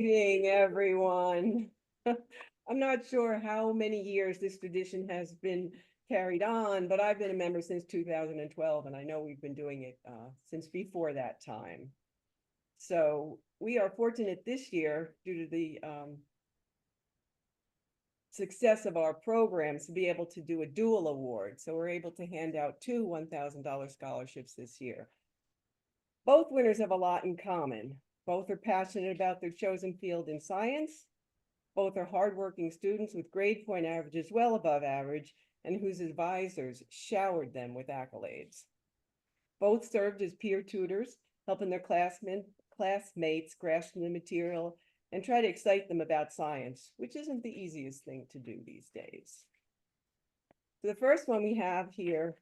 Evening, everyone. I'm not sure how many years this tradition has been carried on, but I've been a member since 2012, and I know we've been doing it since before that time. So we are fortunate this year, due to the success of our programs, to be able to do a dual award. So we're able to hand out two $1,000 scholarships this year. Both winners have a lot in common. Both are passionate about their chosen field in science. Both are hardworking students with grade point averages well above average and whose advisors showered them with accolades. Both served as peer tutors, helping their classmates grasp the material and try to excite them about science, which isn't the easiest thing to do these days. So the first one we have here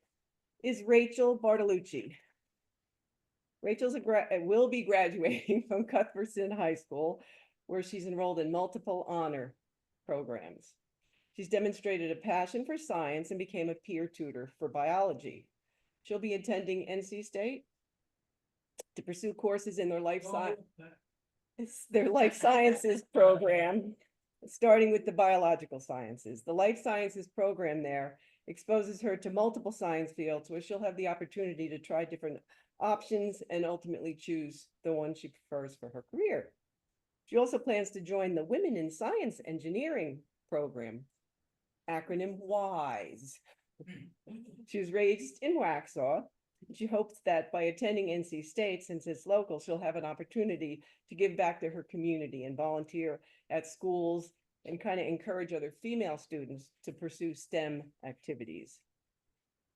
is Rachel Bartolucci. Rachel's will be graduating from Cuthbertson High School, where she's enrolled in multiple honor programs. She's demonstrated a passion for science and became a peer tutor for biology. She'll be attending NC State to pursue courses in their life sciences program, starting with the biological sciences. The life sciences program there exposes her to multiple science fields where she'll have the opportunity to try different options and ultimately choose the one she prefers for her career. She also plans to join the Women in Science Engineering program, acronym WISE. She was raised in Waxhaw. She hopes that by attending NC State, since it's local, she'll have an opportunity to give back to her community and volunteer at schools and kind of encourage other female students to pursue STEM activities.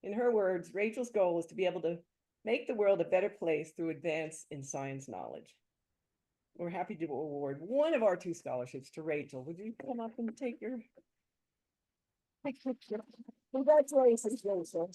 In her words, Rachel's goal is to be able to make the world a better place through advance in science knowledge. We're happy to award one of our two scholarships to Rachel. Would you come up and take your picture? Congratulations, Rachel.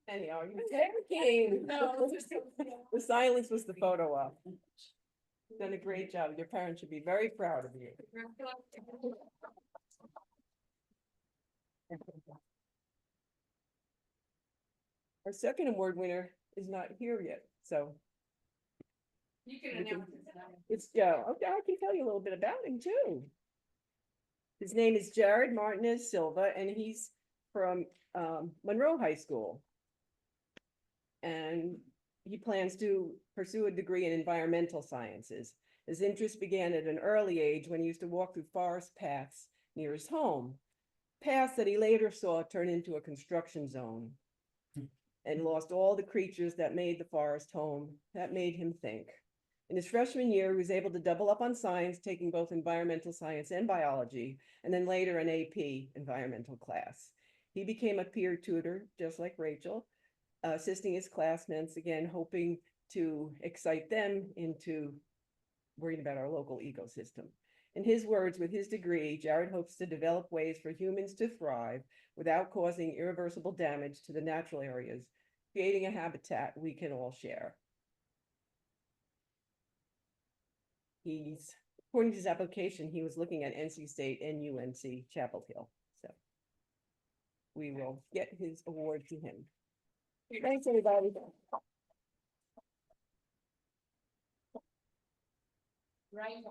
Anyhow, you taking? No, the silence was the photo op. You've done a great job. Your parents should be very proud of you. Our second award winner is not here yet, so. You can announce it. It's Joe. Okay, I can tell you a little bit about him too. His name is Jared Martinez Silva, and he's from Monroe High School. And he plans to pursue a degree in environmental sciences. His interest began at an early age when he used to walk through forest paths near his home, paths that he later saw turn into a construction zone and lost all the creatures that made the forest home. That made him think. In his freshman year, he was able to double up on science, taking both environmental science and biology, and then later an AP environmental class. He became a peer tutor, just like Rachel, assisting his classmates, again, hoping to excite them into worrying about our local ecosystem. In his words, with his degree, Jared hopes to develop ways for humans to thrive without causing irreversible damage to the natural areas, creating a habitat we can all share. According to his application, he was looking at NC State and UNC Chapel Hill. So we will get his award to him. Thanks, everybody. Right.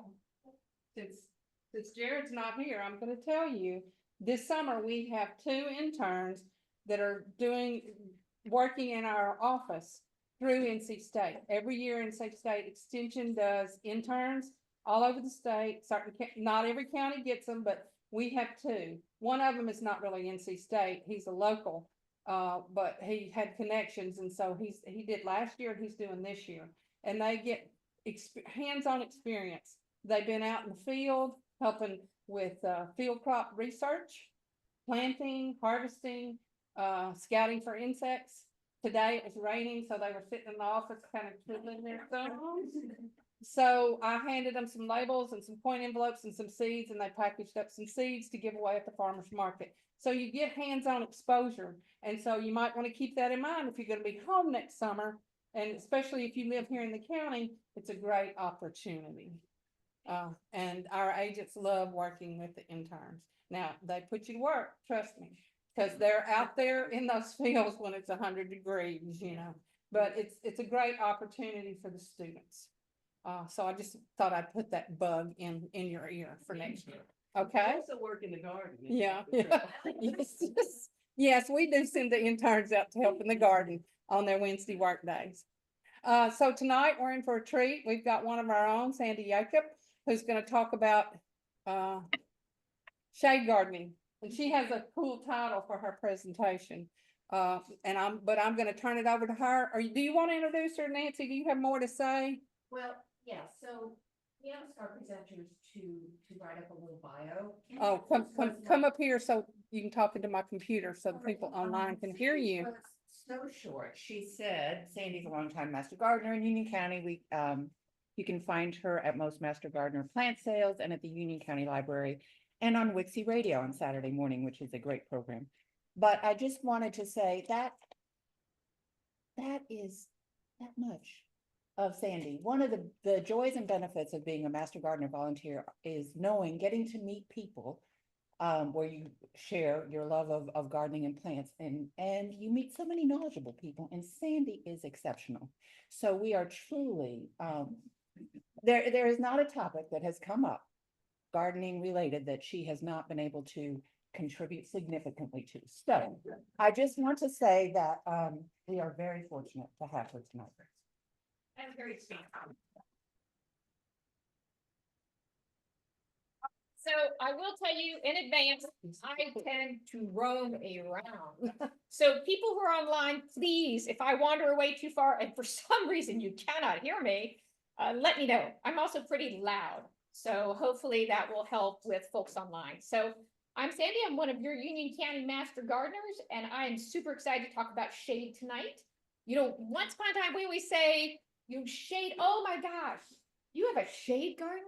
Since Jared's not here, I'm gonna tell you, this summer we have two interns that are working in our office through NC State. Every year NC State Extension does interns all over the state. Not every county gets them, but we have two. One of them is not really NC State. He's a local, but he had connections, and so he did last year and he's doing this year. And they get hands-on experience. They've been out in the field helping with field crop research, planting, harvesting, scouting for insects. Today it was raining, so they were sitting in the office kind of twiddling their thumbs. So I handed them some labels and some point envelopes and some seeds, and they packaged up some seeds to give away at the farmer's market. So you get hands-on exposure. And so you might want to keep that in mind if you're going to be home next summer And especially if you live here in the county, it's a great opportunity. And our agents love working with the interns. Now, they put you to work, trust me, because they're out there in those fields when it's 100 degrees, you know. But it's a great opportunity for the students. So I just thought I'd put that bug in your ear for next year. Okay? Also work in the garden. Yeah, yeah. Yes, yes. Yes, we do send the interns out to help in the garden on their Wednesday work days. So tonight we're in for a treat. We've got one of our own, Sandy Yakob, who's gonna talk about, shade gardening. And she has a cool title for her presentation. But I'm gonna turn it over to her. Do you want to introduce her, Nancy? Do you have more to say? Well, yeah, so we asked our presenters to write up a little bio. and Oh, this was come not- up here so you can talk into my computer so the Alright, people online can hear Sandy you. was So short, she said, Sandy's a longtime master gardener in Union County. You can find her at most Master Gardener plant sales and at the Union County Library and on Wixie Radio on Saturday morning, which is a great program. But I just wanted to say that is that much of Sandy. One of the joys and benefits of being a Master Gardener volunteer is getting to meet people where you share your love of gardening and plants, and you meet so many knowledgeable people, and Sandy is exceptional. So we are truly, there is not a topic that has come up gardening related that she has not been able to contribute significantly to. So I just want to say that we are very fortunate to have her tonight. That's very sweet. So I will tell you in advance, I tend to roam around. So people who are online, please, if I wander away too far and for some reason you cannot hear me, let me know. I'm also pretty loud. So hopefully that will help with folks online. So I'm Sandy, I'm one of your Union County Master Gardeners, and I am super excited to talk about shade tonight. You know, once upon a time we always say, you shade, oh my gosh, you have a shade garden?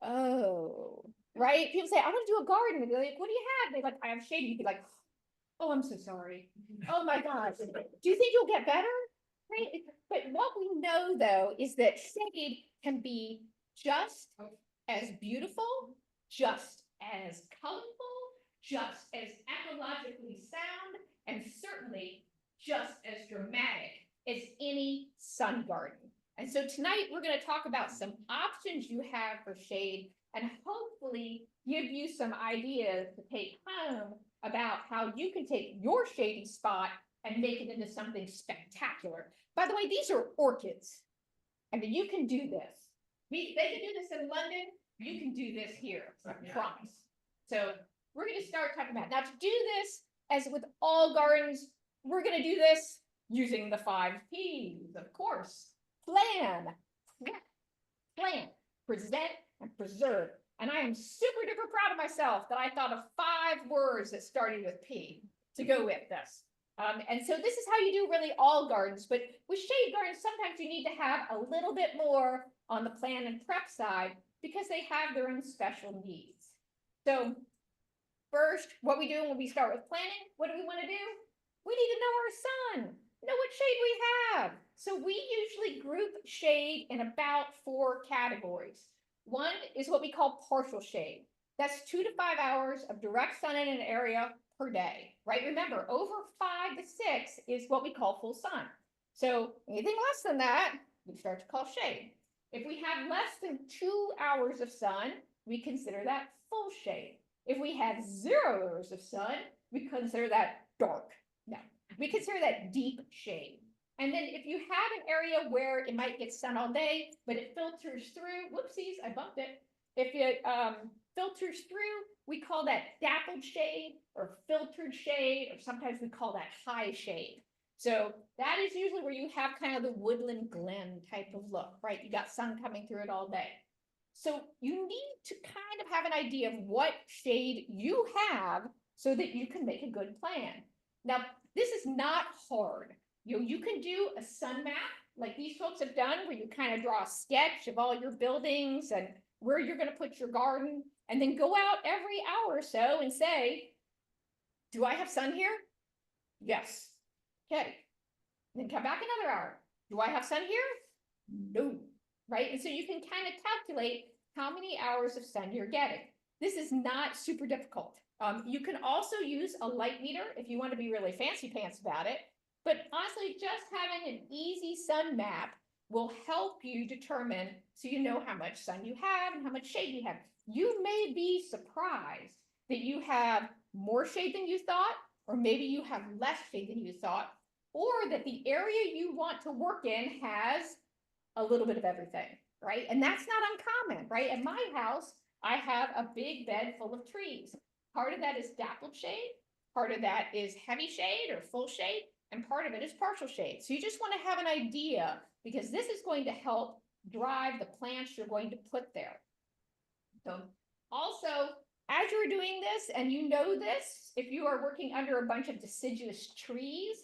Oh, right? People say, I want to do a garden. And they're like, what do you have? They're like, I have shade. You'd be like, oh, I'm so sorry. Oh my gosh. Do you think you'll get better? Right? But what we know though is that shade can be just as beautiful, just as colorful, just as ecologically sound, and certainly just as dramatic as any sun garden. And so tonight we're going to talk about some options you have for shade and hopefully give you some ideas to take home about how you can take your shady spot and make it into something spectacular. By the way, these are orchids. I mean, you can do this. They can do this in London. You can do this here, I promise. So we're going to start talking about, now to do this, as with all gardens, we're going to do this using the 5 P's, of course. Plan, present, and preserve. And I am super duper proud of myself that I thought of 5 words that started with P to go with this. And so this is how you do really all gardens, but with shade gardens, sometimes you need to have a little bit more on the plan and prep side because they have their own special needs. So first, what we do when we start with planning, what do we want to do? We need to know our sun, know what shade we have. So we usually group shade in about 4 categories. One is what we call partial shade. That's 2 to 5 hours of direct sun in an area per day, right? Remember, over 5 to 6 is what we call full sun. So anything less than that, we start to call shade. If we have less than 2 hours of sun, we consider that full shade. If we have 0 hours of sun, we consider that dark. No, we consider that deep shade. And then if you have an area where it might get sun all day, but it filters through, whoopsies, I bumped it. If it filters through, we call that dappled shade or filtered shade, or sometimes we call that high shade. So that is usually where you have kind of the woodland glen type of look, right? You got sun coming through it all day. So you need to kind of have an idea of what shade you have so that you can make a good plan. Now, this is not hard. You can do a sun map like these folks have done, where you kind of draw a sketch of all your buildings and where you're going to put your garden, and then go out every hour or so and say, do I have sun here? Yes. Okay. Then come back another hour. Do I have sun here? No, right? And so you can kind of calculate how many hours of sun you're getting. This is not super difficult. You can also use a light meter if you want to be really fancy pants about it. But honestly, just having an easy sun map will help you determine so you know how much sun you have and how much shade you have. You may be surprised that you have more shade than you thought, or maybe you have less shade than you thought, or that the area you want to work in has a little bit of everything, right? And that's not uncommon, right? At my house, I have a big bed full of trees. Part of that is dappled shade, part of that is heavy shade or full shade, and part of it is partial shade. So you just want to have an idea because this is going to help drive the plants you're going to put there. So also, as you're doing this, and you know this, if you are working under a bunch of deciduous trees,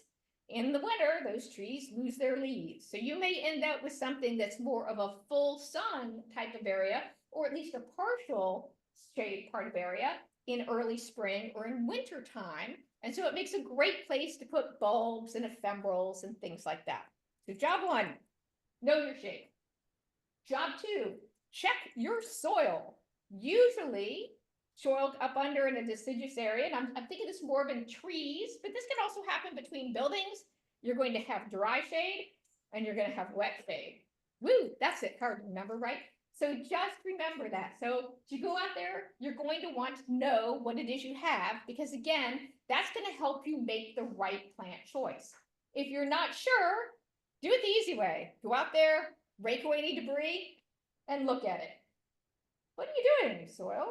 in the winter, those trees lose their leaves. So you may end up with something that's more of a full sun type of area, or at least a partial shade part of area in early spring or in winter time. And so it makes a great place to put bulbs and ephemerals and things like that. So job one, know your shade. Job two, check your soil. Usually soil up under in a deciduous area, and I'm thinking this more of in trees, but this can also happen between buildings. You're going to have dry shade and you're going to have wet shade. Woo, that's it, hard to remember, right? So just remember that. So to go out there, you're going to want to know what it is you have, because again, that's going to help you make the right plant choice. If you're not sure, do it the easy way. Go out there, rake away any debris, and look at it. What are you doing, soil?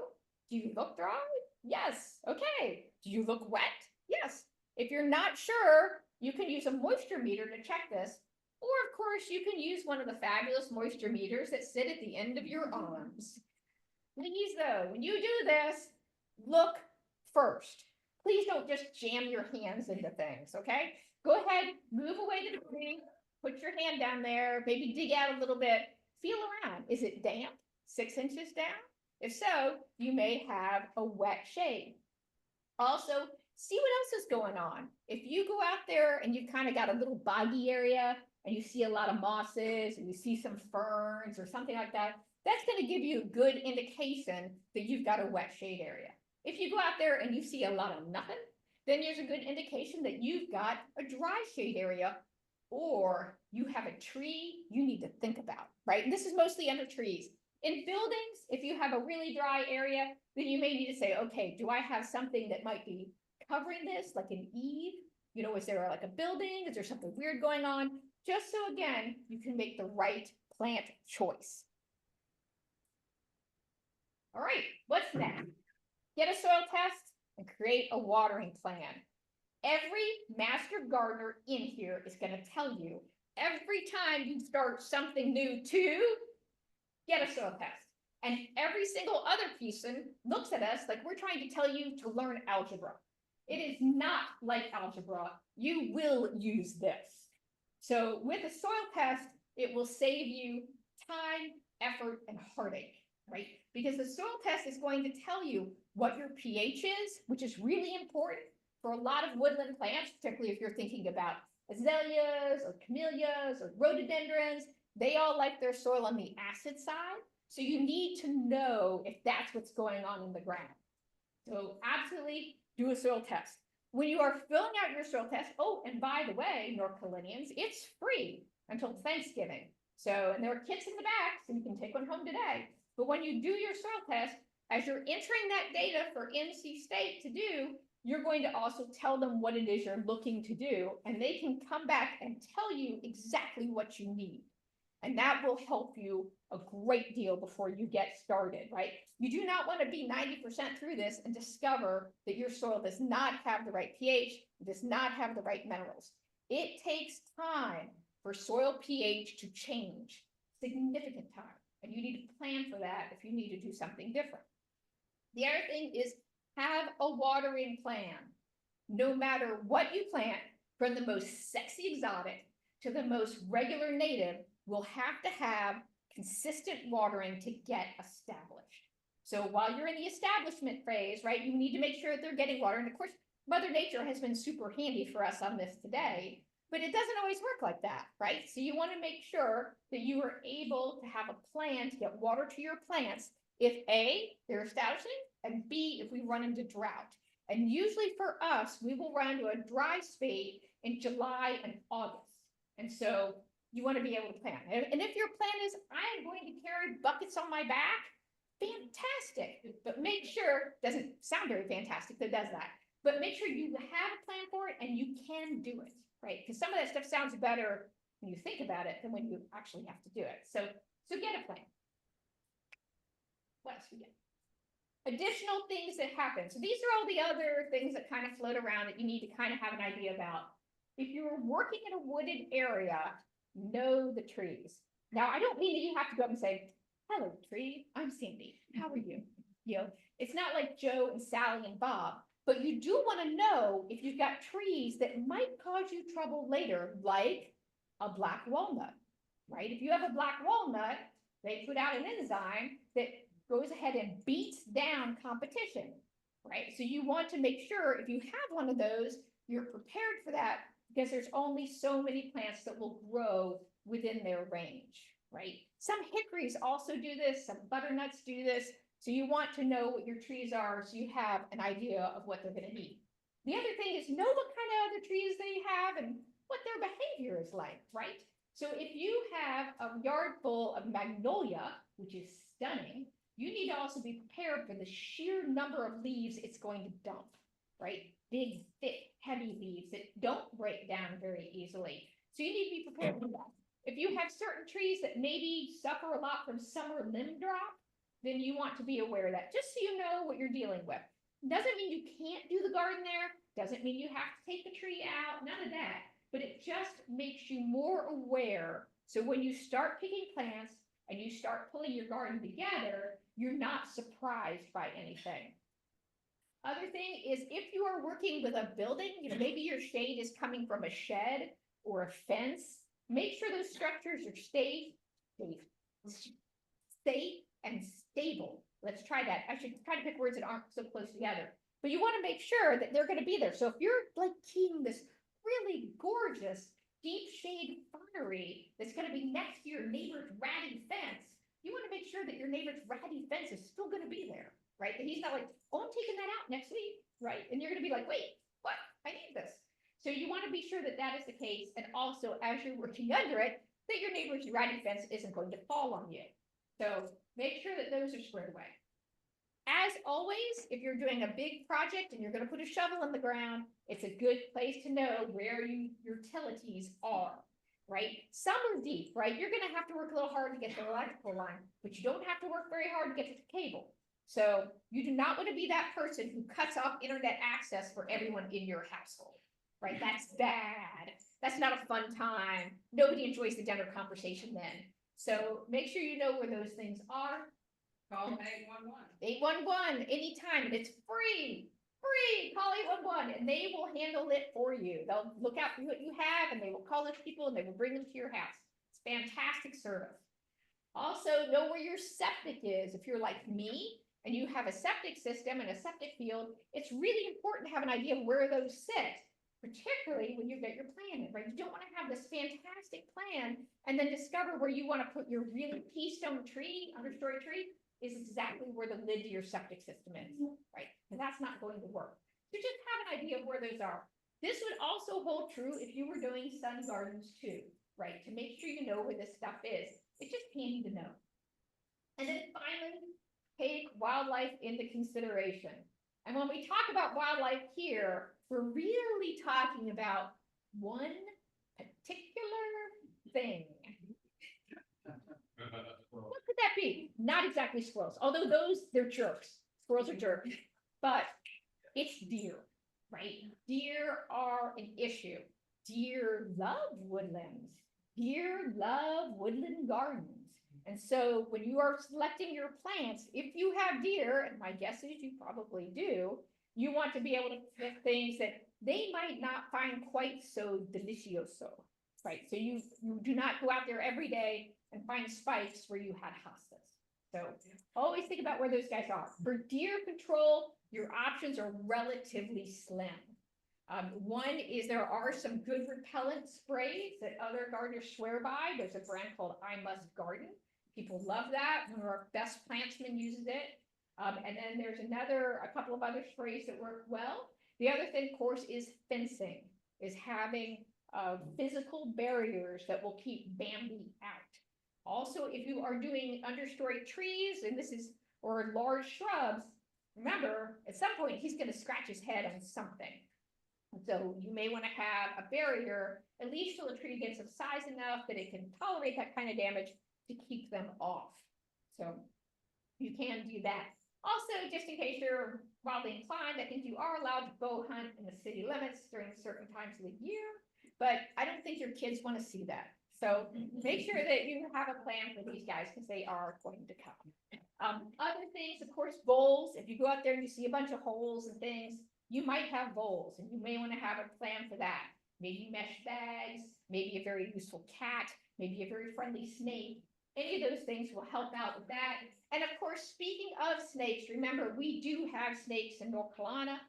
Do you look dry? Yes. Okay. Do you look wet? Yes. If you're not sure, you can use a moisture meter to check this. Or of course, you can use one of the fabulous moisture meters that sit at the end of your arms. Please though, when you do this, look first. Please don't just jam your hands into things, okay? Go ahead, move away the debris, put your hand down there, maybe dig out a little bit, feel around. Is it damp? 6 inches down? If so, you may have a wet shade. Also, see what else is going on. If you go out there and you've kind of got a little boggy area and you see a lot of mosses and you see some ferns or something like that, that's going to give you a good indication that you've got a wet shade area. If you go out there and you see a lot of nothing, then there's a good indication that you've got a dry shade area, or you have a tree you need to think about, right? And this is mostly under trees. In buildings, if you have a really dry area, then you may need to say, okay, do I have something that might be covering this, like an eave? You know, is there like a building? Is there something weird going on? Just so, again, you can make the right plant choice. All right, what's next? Get a soil test and create a watering plan. Every master gardener in here is going to tell you every time you start something new to get a soil test. And every single other person looks at us like we're trying to tell you to learn algebra. It is not like algebra. You will use this. So with a soil test, it will save you time, effort, and heartache, right? Because the soil test is going to tell you what your pH is, which is really important for a lot of woodland plants, particularly if you're thinking about azaleas or camellias or rhododendrons. They all like their soil on the acid side. So you need to know if that's what's going on in the ground. So absolutely do a soil test. When you are filling out your soil test, oh, and by the way, North Carolinians, it's free until Thanksgiving. So, and there are kits in the back, so you can take one home today. But when you do your soil test, as you're entering that data for NC State to do, you're going to also tell them what it is you're looking to do, and they can come back and tell you exactly what you need. And that will help you a great deal before you get started, right? You do not want to be 90% through this and discover that your soil does not have the right pH, does not have the right minerals. It takes time for soil pH to change, significant time. And you need to plan for that if you need to do something different. The other thing is have a watering plan. No matter what you plant, from the most sexy exotic to the most regular native, will have to have consistent watering to get established. So while you're in the establishment phase, right, you need to make sure that they're getting water. And of course, Mother Nature has been super handy for us on this today. But it doesn't always work like that, right? So you want to make sure that you are able to have a plan to get water to your plants if A, they're establishing, and B, if we run into drought. And usually for us, we will run into a dry spate in July and August. And so you want to be able to plan. And if your plan is, I am going to carry buckets on my back, fantastic. But make sure, doesn't sound very fantastic that does that, but make sure you have a plan for it and you can do it, right? Because some of that stuff sounds better when you think about it than when you actually have to do it. So get a plan. What else we get? Additional things that happen. So these are all the other things that kind of float around that you need to kind of have an idea about. If you're working in a wooded area, know the trees. Now, I don't mean that you have to go up and say, hello, tree, I'm Sandy. How are you? You know, it's not like Joe and Sally and Bob, but you do want to know if you've got trees that might cause you trouble later, like a black walnut, right? If you have a black walnut, they put out an enzyme that goes ahead and beats down competition, right? So you want to make sure if you have one of those, you're prepared for that because there's only so many plants that will grow within their range, right? Some hickories also do this, some butternuts do this. So you want to know what your trees are so you have an idea of what they're going to need. The other thing is know what kind of other trees they have and what their behavior is like, right? So if you have a yard full of magnolia, which is stunning, you need to also be prepared for the sheer number of leaves it's going to dump, right? Big, thick, heavy leaves that don't break down very easily. So you need to be prepared for that. If you have certain trees that maybe suffer a lot from summer limb drop, then you want to be aware of that, just so you know what you're dealing with. Doesn't mean you can't do the garden there, doesn't mean you have to take the tree out, none of that, but it just makes you more aware. So when you start picking plants and you start pulling your garden together, you're not surprised by anything. Other thing is if you are working with a building, you know, maybe your shade is coming from a shed or a fence, make sure those structures are safe and stable. Let's try that. I should try to pick words that aren't so close together. But you want to make sure that they're going to be there. So if you're like keeping this really gorgeous deep shade fernery that's going to be next to your neighbor's ratty fence, you want to make sure that your neighbor's ratty fence is still going to be there, right? That he's not like, oh, I'm taking that out next week, right? And you're going to be like, wait, what? I need this. So you want to be sure that that is the case. And also, as you're working under it, that your neighbor's ratty fence isn't going to fall on you. So make sure that those are squared away. As always, if you're doing a big project and you're going to put a shovel in the ground, it's a good place to know where your utilities are, right? Some are deep, right? You're going to have to work a little hard to get the electrical line, but you don't have to work very hard to get to the cable. So you do not want to be that person who cuts off internet access for everyone in your household, right? That's bad. That's not a fun time. Nobody enjoys the dinner conversation then. So make sure you know where those things are. Call 811. 811 anytime, and it's free. Call 811 and they will handle it for you. They'll look out for what you have and they will call those people and they will bring them to your house. It's fantastic service. Also know where your septic is. If you're like me and you have a septic system and a septic field, it's really important to have an idea of where those sit, particularly when you get your plan in, right? You don't want to have this fantastic plan and then discover where you want to put your really keystone tree, understory tree, is exactly where the lid to your septic system is, right? And that's not going to work. So just have an idea of where those are. This would also hold true if you were doing sun gardens too, right? To make sure you know where this stuff is. It's just handy to know. And then finally, take wildlife into consideration. And when we talk about wildlife here, we're really talking about one particular thing. What could that be? Not exactly squirrels, although they're jerks. Squirrels are jerks, but it's deer, right? Deer are an issue. Deer love woodlands. Deer love woodland gardens. And so when you are selecting your plants, if you have deer, and my guess is you probably do, you want to be able to pick things that they might not find quite so delicioso, right? So you do not go out there every day and find spikes where you had hostas. So always think about where those guys are. For deer control, your options are relatively slim. One is there are some good repellent sprays that other gardeners swear by. There's a brand called I Must Garden. People love that. One of our best plantsmen uses it. And then there's a couple of other sprays that work well. The other thing, of course, is fencing, is having physical barriers that will keep Bambi out. Also, if you are doing understory trees, or large shrubs, remember, at some point, he's gonna scratch his head on something. So you may want to have a barrier, at least till the tree gets of size enough that it can tolerate that kind of damage to keep them off. So you can do that. Also, just in case you're wildly inclined, I think you are allowed to bow hunt in the city limits during certain times of the year, but I don't think your kids want to see that. So make sure that you have a plan for these guys because they are going to come. Other things, of course, voles. If you go out there and you see a bunch of holes and things, you might have voles and you may want to have a plan for that. Maybe mesh bags, maybe a very useful cat, maybe a very friendly snake. Any of those things will help out with that. And of course, speaking of snakes, remember, we do have snakes in North Carolina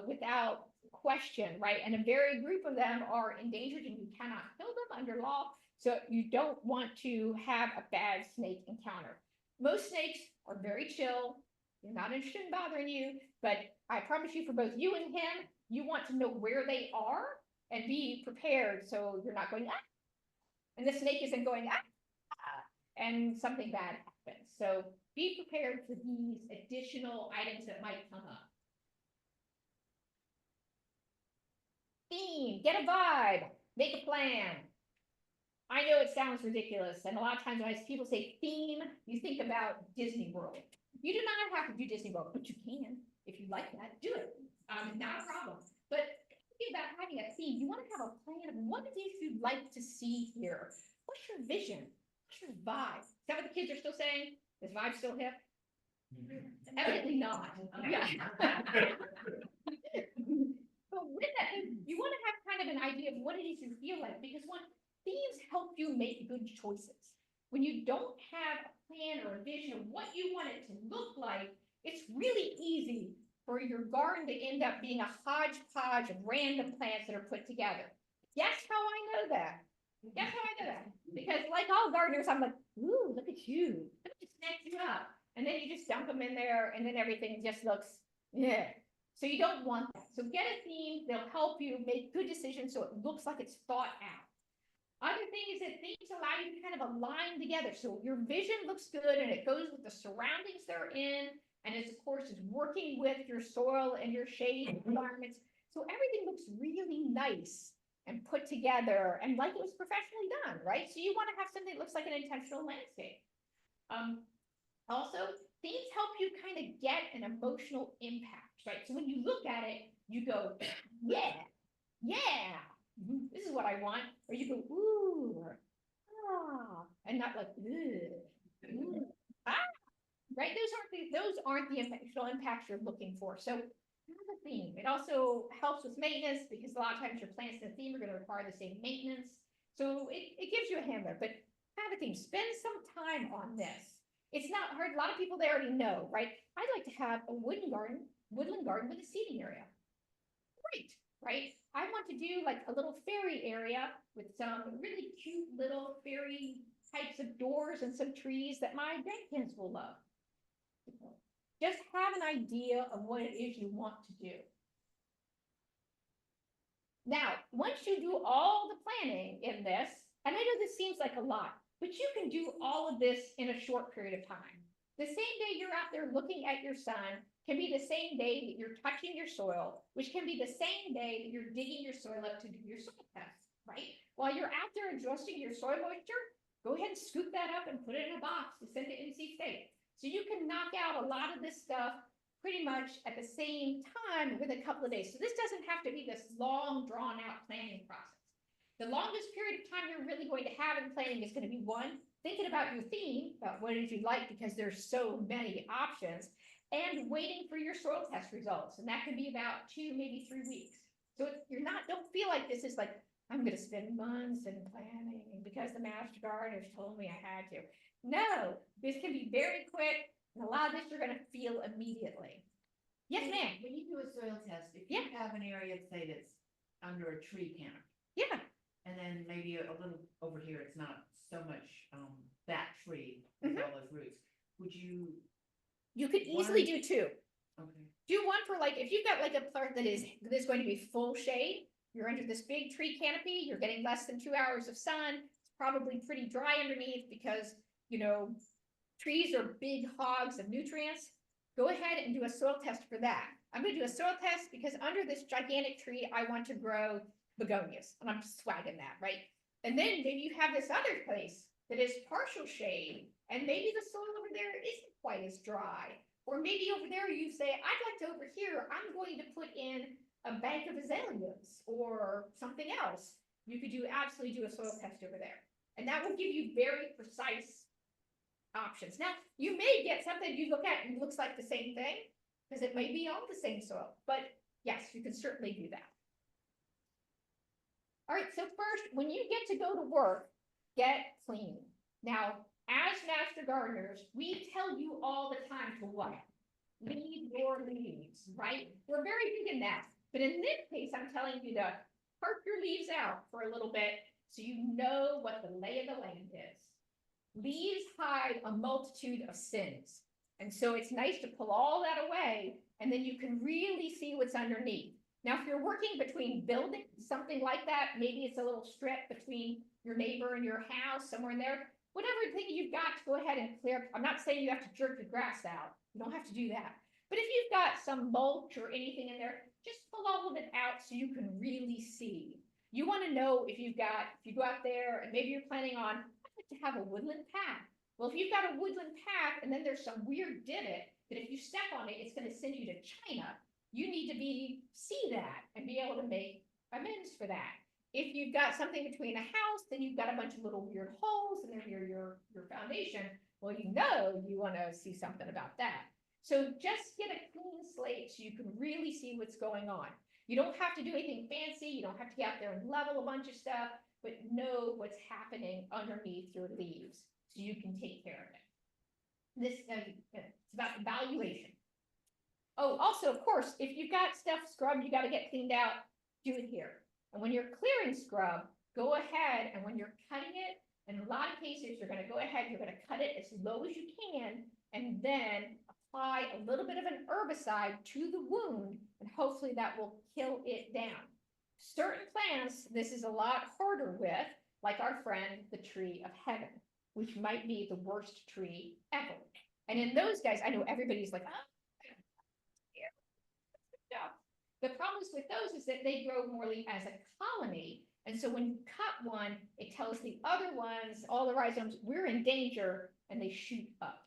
without question, right? And a very group of them are endangered and you cannot kill them under law. So you don't want to have a bad snake encounter. Most snakes are very chill. They're not interested in bothering you, but I promise you, for both you and him, you want to know where they are and be prepared so you're not going, ah, and the snake isn't going, ah, and something bad happens. So be prepared for these additional items that might come up. Theme, get a vibe, make a plan. I know it sounds ridiculous, and a lot of times when people say theme, you think about Disney World. You do not have to do Disney World, but you can. If you like that, do it. Not a problem. But thinking about having a theme, you want to have a plan of what it is you'd like to see here. What's your vision? What's your vibe? Is that what the kids are still saying? Is vibe still hip? Evidently not. Yeah. But with that, you want to have kind of an idea of what it is you feel like, because themes help you make good choices. When you don't have a plan or a vision of what you want it to look like, it's really easy for your garden to end up being a hodgepodge of random plants that are put together. Guess how I know that? Guess how I know that? Because like all gardeners, I'm like, ooh, look at you. Let me just snatch you up. And then you just dump them in there and then everything just looks, yeah. So you don't want that. So get a theme. They'll help you make good decisions so it looks like it's thought out. Other thing is that themes allow you to kind of align together. So your vision looks good and it goes with the surroundings they're in. And it's, of course, is working with your soil and your shade environments. So everything looks really nice and put together and like it was professionally done, right? So you want to have something that looks like an intentional landscape. Also, themes help you kind of get an emotional impact, right? So when you look at it, you go, yeah, yeah. This is what I want, or you go, ooh, or, ah, and not like, ooh, ah, right? Those aren't the emotional impacts you're looking for. So have a theme. It also helps with maintenance because a lot of times your plants in the theme are going to require the same maintenance. So it gives you a hammer, but have a theme. Spend some time on this. It's not hard. A lot of people, they already know, right? I'd like to have a woodland garden with a seating area. Great, right? I want to do like a little fairy area with some really cute little fairy types of doors and some trees that my grandkids will love. Just have an idea of what it is you want to do. Now, once you do all the planning in this, and I know this seems like a lot, but you can do all of this in a short period of time. The same day you're out there looking at your sun can be the same day that you're touching your soil, which can be the same day that you're digging your soil up to do your soil test, right? While you're out there adjusting your soil moisture, go ahead and scoop that up and put it in a box to send to NC State. So you can knock out a lot of this stuff pretty much at the same time within a couple of days. So this doesn't have to be this long, drawn out planning process. The longest period of time you're really going to have in planning is going to be one, thinking about your theme, about what did you like, because there's so many options, and waiting for your soil test results. And that can be about 2, maybe 3 weeks. So don't feel like this is like, I'm going to spend months in planning because the master gardeners told me I had to. No, this can be very quick. And a lot of this you're going to feel immediately. Yes, ma'am. When you do a soil test, if Yeah. you have an area, say that's under a tree canopy. Yeah, And then maybe a little over here, it's not so much, that tree with all those roots. Would you, you could easily One- do two. okay, Do one for like, if you've got like a part that is going to be full shade, you're under this big tree canopy, you're getting less than 2 hours of sun, it's probably pretty dry underneath because, you know, trees are big hogs of nutrients. Go ahead and do a soil test for that. I'm gonna do a soil test because under this gigantic tree, I want to grow begonias, and I'm swagging that, right? And then maybe you have this other place that is partial shade, and maybe the soil over there isn't quite as dry. Or maybe over there you say, I'd like to over here, I'm going to put in a bank of azaleas or something else. You could absolutely do a soil test over there. And that will give you very precise options. Now, you may get something you look at and looks like the same thing, because it may be on the same soil, but yes, you can certainly do that. All right, so first, when you get to go to work, get clean. Now, as master gardeners, we tell you all the time to what? Leave your leaves, right? We're very big in that. But in this case, I'm telling you to park your leaves out for a little bit so you know what the lay of the land is. Leaves hide a multitude of sins. And so it's nice to pull all that away, and then you can really see what's underneath. Now, if you're working between buildings, something like that, maybe it's a little strip between your neighbor and your house, somewhere in there, whatever thing you've got to go ahead and clear. I'm not saying you have to jerk your grass out. You don't have to do that. But if you've got some mulch or anything in there, just pull all of it out so you can really see. You want to know if you go out there and maybe you're planning on, I'd like to have a woodland path. Well, if you've got a woodland path and then there's some weird divot that if you step on it, it's going to send you to China. You need to see that and be able to make amends for that. If you've got something between a house, then you've got a bunch of little weird holes and they're near your foundation. Well, you want to see something about that. So just get a clean slate so you can really see what's going on. You don't have to do anything fancy. You don't have to get out there and level a bunch of stuff, but know what's happening underneath your leaves so you can take care of it. This it's about evaluation. Oh, also, of course, if you've got stuff scrubbed, you got to get cleaned out, do it here. And when you're clearing scrub, go ahead, and when you're cutting it, in a lot of cases, you're going to go ahead, you're going to cut it as low as you can, and then apply a little bit of an herbicide to the wound, and hopefully that will kill it down. Certain plants, this is a lot harder with, like our friend, the tree of heaven, which might be the worst tree ever. And in those guys, I know everybody's like, oh, yeah. The problems with those is that they grow more as a colony. And so when you cut one, it tells the other ones, all the rhizomes, we're in danger, and they shoot up.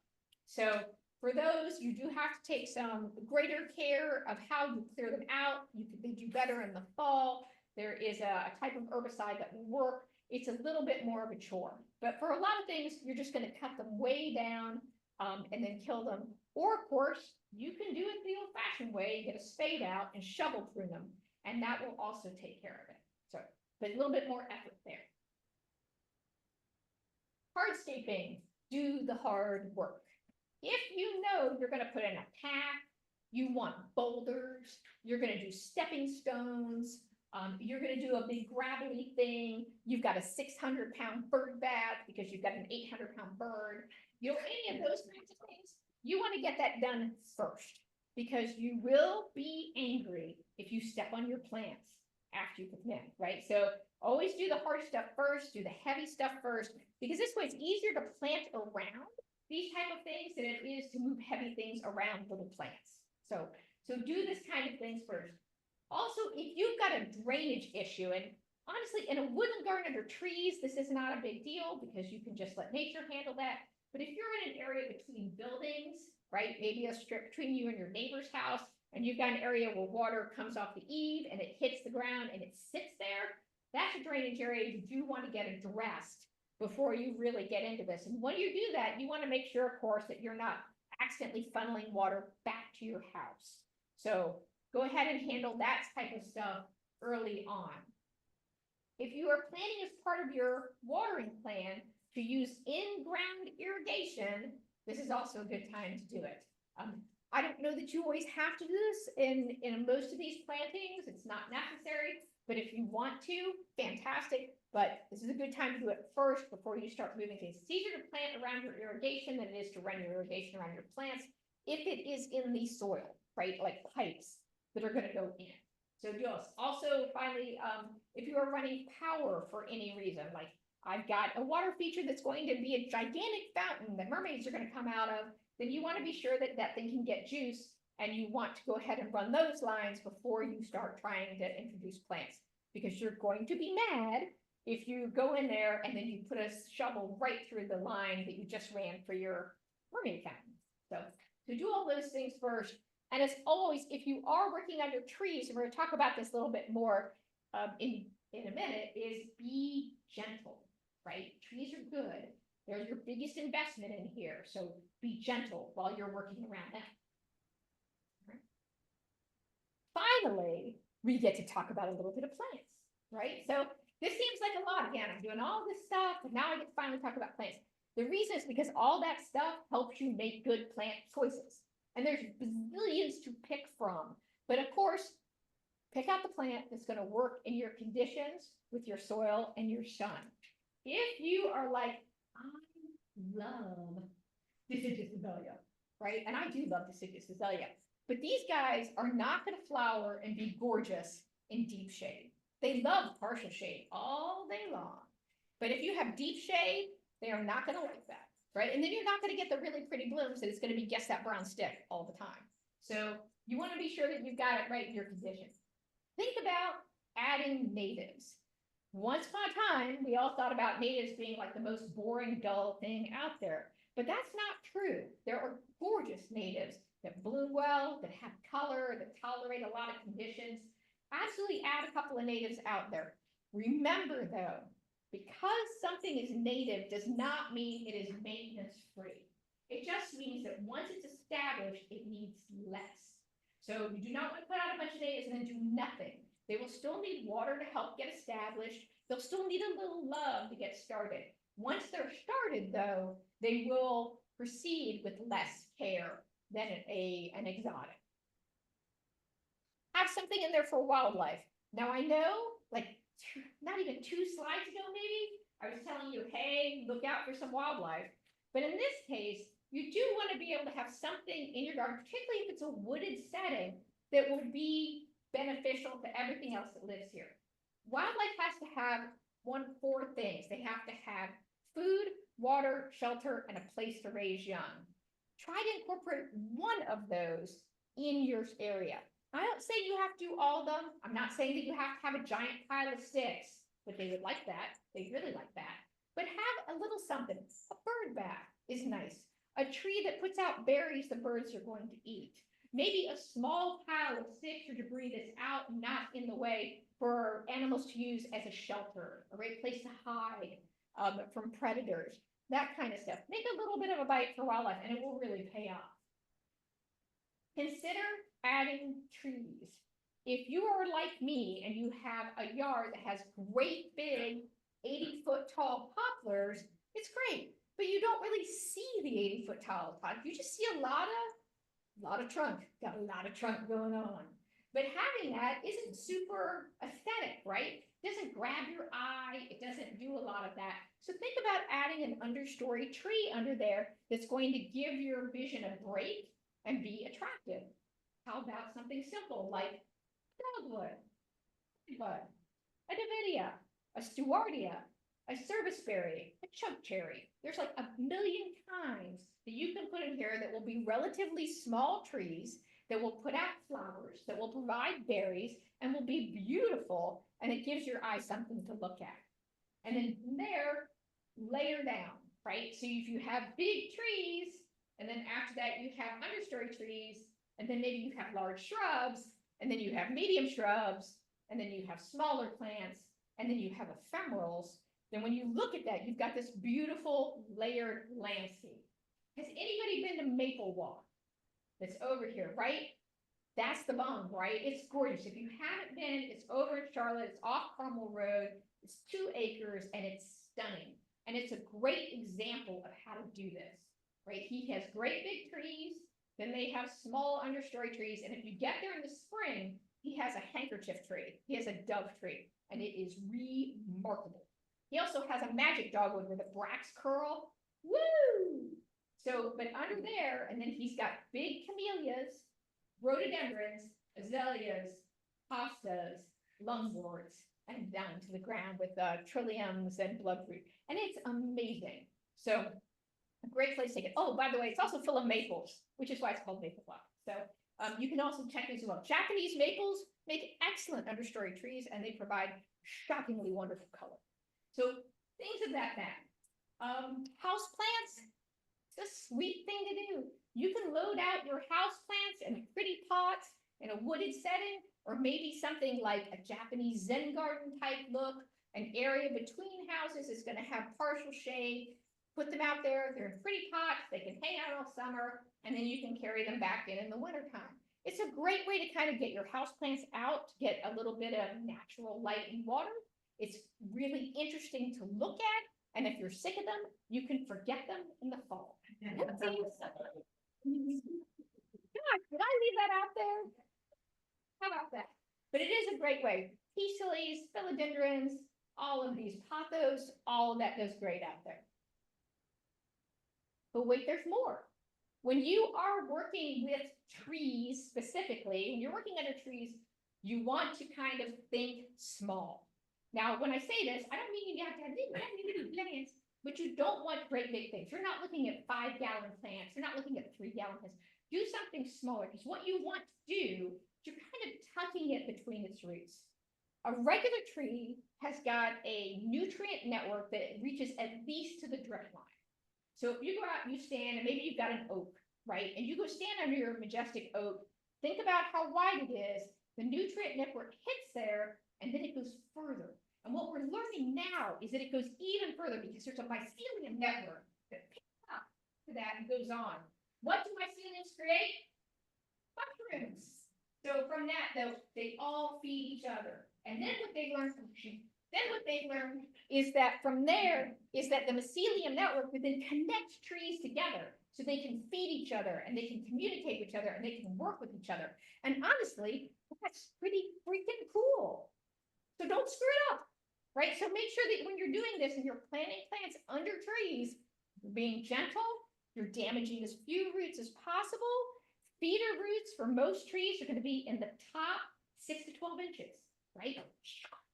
So for those, you do have to take some greater care of how you clear them out. They do better in the fall. There is a type of herbicide that will work. It's a little bit more of a chore. But for a lot of things, you're just going to cut them way down and then kill them. Or, of course, you can do it the old-fashioned way, get a spade out and shovel through them, and that will also take care of it. So, but a little bit more effort there. Hardscaping, do the hard work. If you know you're going to put in a path, you want boulders, you're going to do stepping stones, you're going to do a big gravelly thing, you've got a 600-pound bird bath because you've got an 800-pound bird, any of those kinds of things, you want to get that done first, because you will be angry if you step on your plants after you put them in, right? So always do the hard stuff first, do the heavy stuff first, because this way it's easier to plant around these type of things than it is to move heavy things around little plants. So do this kind of things first. Also, if you've got a drainage issue, and honestly, in a woodland garden under trees, this is not a big deal because you can just let nature handle that. But if you're in an area between buildings, right, maybe a strip between you and your neighbor's house, and you've got an area where water comes off the eave and it hits the ground and it sits there, that's a drainage area you do want to get addressed before you really get into this. And when you do that, you want to make sure, of course, that you're not accidentally funneling water back to your house. So go ahead and handle that type of stuff early on. If you are planning as part of your watering plan to use in-ground irrigation, this is also a good time to do it. I don't know that you always have to do this in most of these plantings. It's not necessary, But if you want to, fantastic, but this is a good time to do it first before you start moving things. It's easier to plant around your irrigation than it is to run your irrigation around your plants if it is in the soil, right? Like pipes that are gonna go in. So just also finally, if you are running power for any reason, like I've got a water feature that's going to be a gigantic fountain that mermaids are gonna come out of, then you wanna be sure that that thing can get juice, and you want to go ahead and run those lines before you start trying to introduce plants. Because you're going to be mad if you go in there and then you put a shovel right through the line that you just ran for your mermaid fountain. So do all those things first. And as always, if you are working under trees, and we're gonna talk about this a little bit more in a minute, is be gentle, right? Trees are good. They're your biggest investment in here. So be gentle while you're working around them. Finally, we get to talk about a little bit of plants, right? So this seems like a lot. Again, I'm doing all this stuff, but now I get to finally talk about plants. The reason is because all that stuff helps you make good plant choices. And there's bazillions to pick from. But of course, pick out the plant that's going to work in your conditions with your soil and your sun. If you are like, I love deciduous azalea, right? And I do love deciduous azalea. But these guys are not going to flower and be gorgeous in deep shade. They love partial shade all day long. But if you have deep shade, they are not going to like that, right? And then you're not going to get the really pretty blooms, and it's going to be guess that brown stick all the time. So you want to be sure that you've got it right in your conditions. Think about adding natives. Once upon a time, we all thought about natives being like the most boring, dull thing out there. But that's not true. There are gorgeous natives that bloom well, that have color, that tolerate a lot of conditions. Absolutely add a couple of natives out there. Remember though, because something is native does not mean it is maintenance free. It just means that once it's established, it needs less. So you do not want to put out a bunch of natives and then do nothing. They will still need water to help get established. They'll still need a little love to get started. Once they're started though, they will proceed with less care than an exotic. Have something in there for wildlife. Now I know, like not even 2 slides ago maybe, I was telling you, hey, look out for some wildlife. But in this case, you do want to be able to have something in your garden, particularly if it's a wooded setting, that will be beneficial to everything else that lives here. Wildlife has to have 4 things. They have to have food, water, shelter, and a place to raise young. Try to incorporate one of those in your area. I don't say you have to do all of them. I'm not saying that you have to have a giant pile of sticks, but they would like that. They really like that. But have a little something. A bird bath is nice. A tree that puts out berries the birds are going to eat. Maybe a small pile of sticks or debris that's out and not in the way for animals to use as a shelter, a great place to hide from predators. That kind of stuff. Make a little bit of a bite for wildlife and it will really pay off. Consider adding trees. If you are like me and you have a yard that has great big 80-foot tall poplars, it's great, but you don't really see the 80-foot tall poplars. You just see a lot of trunk, got a lot of trunk going on. But having that isn't super aesthetic, right? It doesn't grab your eye. It doesn't do a lot of that. So think about adding an understory tree under there that's going to give your vision a break and be attractive. How about something simple like dogwood, a davidia, a stewardia, a serviceberry, a chokecherry. There's like a million kinds that you can put in here that will be relatively small trees that will put out flowers, that will provide berries, and will be beautiful, and it gives your eye something to look at. And then from there, layer down, right? So if you have big trees, and then after that you have understory trees, and then maybe you have large shrubs, and then you have medium shrubs, and then you have smaller plants, and then you have ephemerals, then when you look at that, you've got this beautiful layered landscape. Has anybody been to Maple Walk? That's over here, right? That's the bomb, right? It's gorgeous. If you haven't been, it's over in Charlotte. It's off Carmel Road. It's 2 acres and it's stunning. And it's a great example of how to do this, right? He has great big trees. Then they have small understory trees. And if you get there in the spring, He has a handkerchief tree. He has a dove tree, and it is remarkable. He also has a magic dogwood where the bracts curl. Woo! So, but under there, and then he's got big camellias, rhododendrons, azaleas, hostas, lungworts, and down to the ground with trilliums and bloodroot. And it's amazing. So a great place to take it. Oh, by the way, it's also full of maples, which is why it's called maple block. So you can also check these as well. Japanese maples make excellent understory trees, and they provide shockingly wonderful color. So things of that matter. House plants, it's a sweet thing to do. You can load out your house plants in pretty pots in a wooded setting, or maybe something like a Japanese Zen garden type look. An area between houses is going to have partial shade. Put them out there. They're in pretty pots. They can hang out all summer, and then you can carry them back in the wintertime. It's a great way to kind of get your houseplants out, to get a little bit of natural light and water. It's really interesting to look at, and if you're sick of them, you can forget them in the fall. Gosh, did I leave that out there? How about that? But it is a great way. Peace lilies, philodendrons, all of these pothos, all of that does great out there. But wait, there's more. When you are working with trees specifically, when you're working under trees, you want to kind of think small. Now, when I say this, I don't mean you have to have plants, but you don't want great big things. You're not looking at 5-gallon plants. You're not looking at 3-gallon plants. Do something smaller, because what you want to do, you're kind of tucking it between its roots. A regular tree has got a nutrient network that reaches at least to the drip line. So if you go out and you stand, and maybe you've got an oak, right? And you go stand under your majestic oak, think about how wide it is. The nutrient network hits there, and then it goes further. And what we're learning now is that it goes even further, because there's a mycelium network that picks up to that and goes on. What do myceliums create? Mushrooms. So from that, though, they all feed each other. And then what they learn is that from there is that the mycelium network would then connect trees together, so they can feed each other, and they can communicate with each other, and they can work with each other. And honestly, that's pretty freaking cool. So don't screw it up, right? So make sure that when you're doing this and you're planting plants under trees, you're being gentle, you're damaging as few roots as possible. Feeder roots for most trees are going to be in the top 6 to 12 inches, right?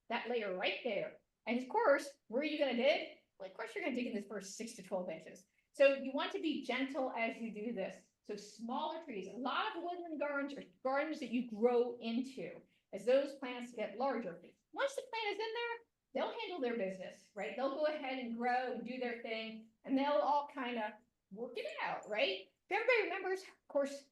That layer right there. And of course, where are you going to dig? Well, of course, you're going to dig in this first 6 to 12 inches. So you want to be gentle as you do this. So smaller trees, a lot of woodland gardens are gardens that you grow into as those plants get larger. Once the plant is in there, they'll handle their business, right? They'll go ahead and grow and do their thing, and they'll all kind of work it out, right? If everybody remembers, of course,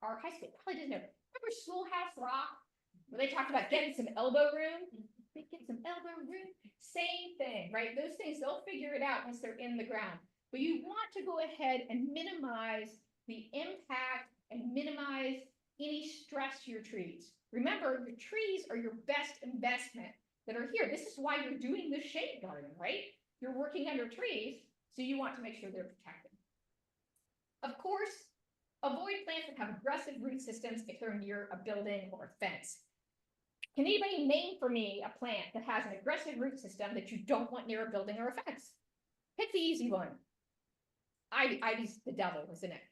our high school probably doesn't know. Remember Schoolhouse Rock, where they talked about getting some elbow room? They get some elbow room. Same thing, right? Those things, they'll figure it out once they're in the ground. But you want to go ahead and minimize the impact and minimize any stress to your trees. Remember, your trees are your best investment that are here. This is why you're doing the shade garden, right? You're working under trees, so you want to make sure they're protected. Of course, avoid plants that have aggressive root systems if they're near a building or a fence. Can anybody name for me a plant that has an aggressive root system that you don't want near a building or a fence? Pick the easy one. Ivy's the devil, isn't it?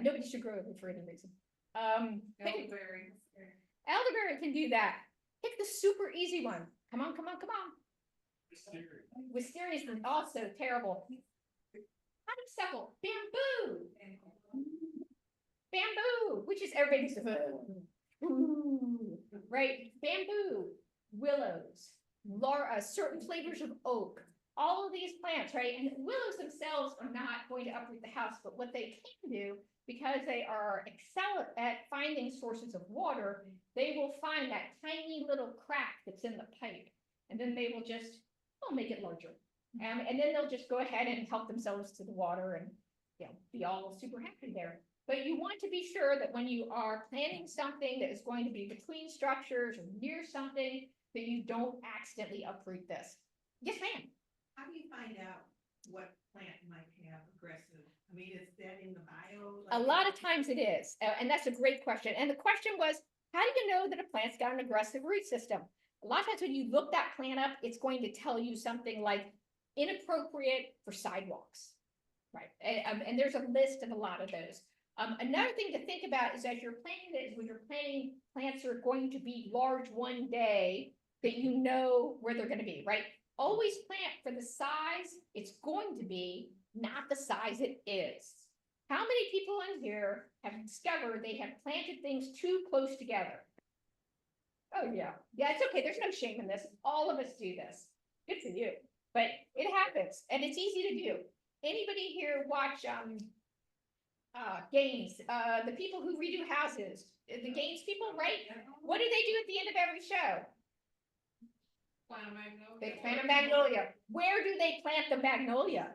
Nobody should grow it for any reason. Elderberry. Elderberry can do that. Pick the super easy one. Come on, come on, come on. Wisteria is also terrible. Honeysuckle, bamboo. Bamboo, which is everybody's right? Bamboo, willows, certain flavors of oak, all of these plants, right? And willows themselves are not going to uproot the house, but what they can do, because they are excellent at finding sources of water, they will find that tiny little crack that's in the pipe, and then they will just, make it larger. And then they'll just go ahead and help themselves to the water and be all super happy there. But you want to be sure that when you are planting something that is going to be between structures or near something, that you don't accidentally uproot this. Yes, ma'am. How do you find out what plant might have aggressive? I mean, is that in the bio? A lot of times it is, and that's a great question. And the question was, How do you know that a plant's got an aggressive root system? A lot of times when you look that plant up, it's going to tell you something like inappropriate for sidewalks. Right, and there's a list of a lot of those. Another thing to think about is as you're planting this, when you're planting plants are going to be large one day, that you know where they're gonna be, right? Always plant for the size it's going to be, not the size it is. How many people in here have discovered they have planted things too close together? Oh, yeah, it's okay, there's no shame in this, all of us do this, good for you, but it happens, and it's easy to do. Anybody here watch Gaines, the people who redo houses, the Gaines people, right? What do they do at the end of every show? Plant a magnolia. They plant a magnolia. Where do they plant the magnolia?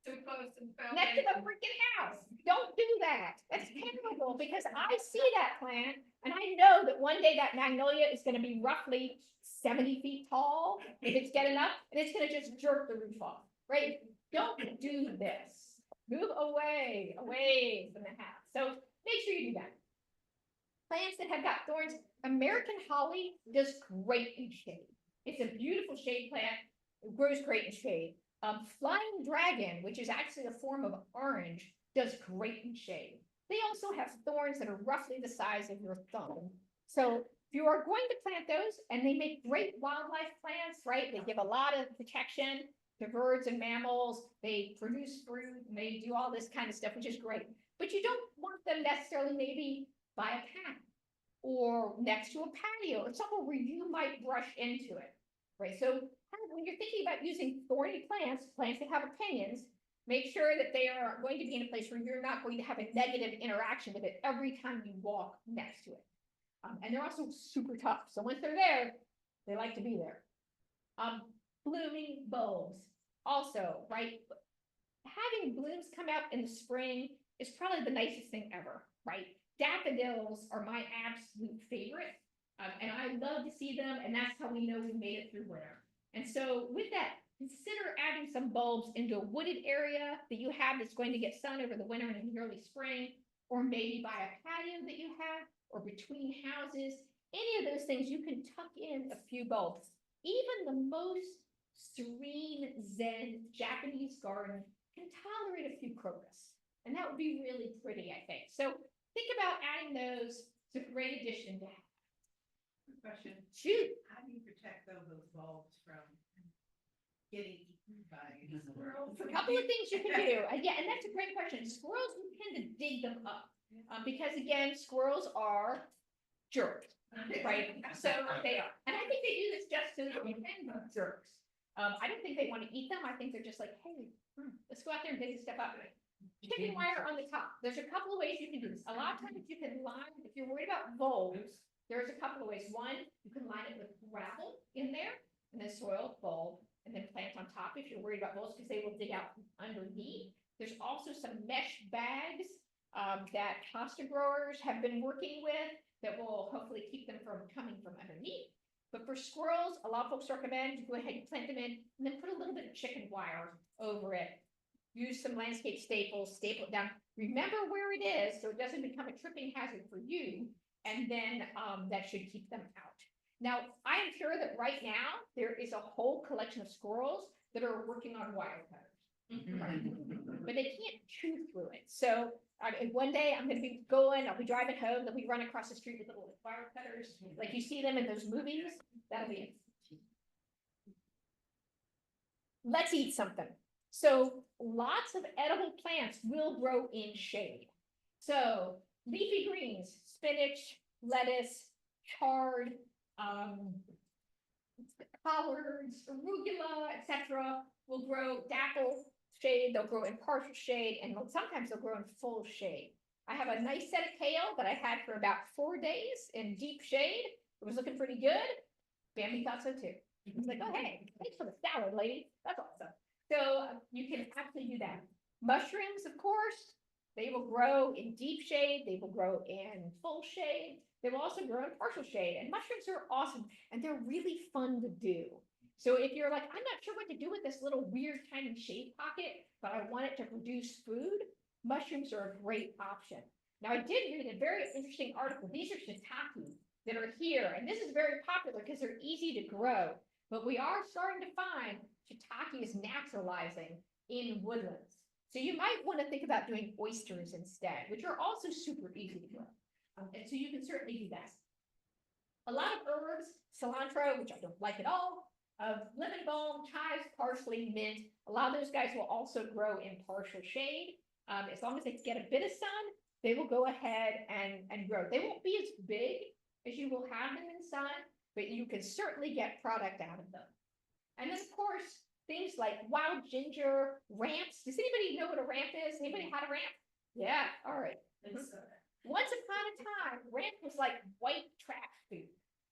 Too close to the Next to the foundation. freaking house. Don't do that. That's terrible because I see that plant and I know that one day that magnolia is gonna be roughly 70 feet tall, if it's getting up, and it's gonna just jerk the roof off, right? Don't do this. Move away from the house. So make sure you do that. Plants that have got thorns, American holly does great in shade. It's a beautiful shade plant. It grows great in shade. Flying dragon, which is actually a form of orange, does great in shade. They also have thorns that are roughly the size of your thumb. So if you are going to plant those, and they make great wildlife plants, right? They give a lot of protection to birds and mammals. They produce fruit, and they do all this kind of stuff, which is great. But you don't want them necessarily maybe by a path or next to a patio or somewhere where you might brush into it, right? So when you're thinking about using thorny plants, plants that have opinions, make sure that they are going to be in a place where you're not going to have a negative interaction with it every time you walk next to it. And they're also super tough. So once they're there, they like to be there. Blooming bulbs also, right? Having blooms come out in the spring is probably the nicest thing ever, right? Daffodils are my absolute favorite. And I love to see them, and that's how we know we made it through winter. And so with that, consider adding some bulbs into a wooded area that you have that's going to get sun over the winter and in the early spring, or maybe by a patio that you have, or between houses. Any of those things, you can tuck in a few bulbs. Even the most serene Zen Japanese garden can tolerate a few crocus. And that would be really pretty, I think. So think about adding those. It's a great addition to have. Question. Shoot. How do you protect those bulbs from getting eaten by squirrels? A couple of things you can do. Yeah, and that's a great question. Squirrels, we tend to dig them up. Because again, squirrels are jerks, right? So they are. And I think they do this just so they can be jerks. I don't think they want to eat them. I think they're just like, hey, let's go out there and dig this stuff up. Chicken wire on the top. There's a couple of ways you can do this. A lot of times you can line, if you're worried about voles, there's a couple of ways. One, you can line it with gravel in there and then soil bulb and then plant on top if you're worried about voles because they will dig out from underneath. There's also some mesh bags that pasta growers have been working with that will hopefully keep them from coming from underneath. But for squirrels, a lot of folks recommend you go ahead and plant them in and then put a little bit of chicken wire over it. Use some landscape staples, staple it down. Remember where it is so it doesn't become a tripping hazard for you. And then that should keep them out. Now, I am sure that right now there is a whole collection of squirrels that are working on wire cutters. But they can't chew through it. So one day I'm going to be going, I'll be driving home, they'll be running across the street with little wire cutters, like you see them in those movies. That'll be it. Let's eat something. So lots of edible plants will grow in shade. So leafy greens, spinach, lettuce, chard, collards, arugula, etc. will grow dapple shade. They'll grow in partial shade, and sometimes they'll grow in full shade. I have a nice set of kale that I had for about 4 days in deep shade. It was looking pretty good. Bambi thought so too. He was like, "Oh hey, thanks for the salad, lady. That's awesome." So you can actually do that. Mushrooms, of course, they will grow in deep shade. They will grow in full shade. They will also grow in partial shade. And mushrooms are awesome and they're really fun to do. So if you're like, I'm not sure what to do with this little weird tiny shade pocket, but I want it to produce food, mushrooms are a great option. Now I did read a very interesting article. These are shiitake. that are here, and this is very popular because they're easy to grow, but we are starting to find shiitake is naturalizing in woodlands. So you might want to think about doing oysters instead, which are also super easy to grow. And so you can certainly do that. A lot of herbs, cilantro, which I don't like at all, lemon balm, chives, parsley, mint. A lot of those guys will also grow in partial shade. As long as they get a bit of sun, they will go ahead and grow. They won't be as big as you will have them in sun, but you can certainly get product out of them. And then, of course, things like wild ginger, ramps. Does anybody know what a ramp is? Anybody had a ramp? Yeah, all right. It's, Once upon a time, ramp was like white trash food.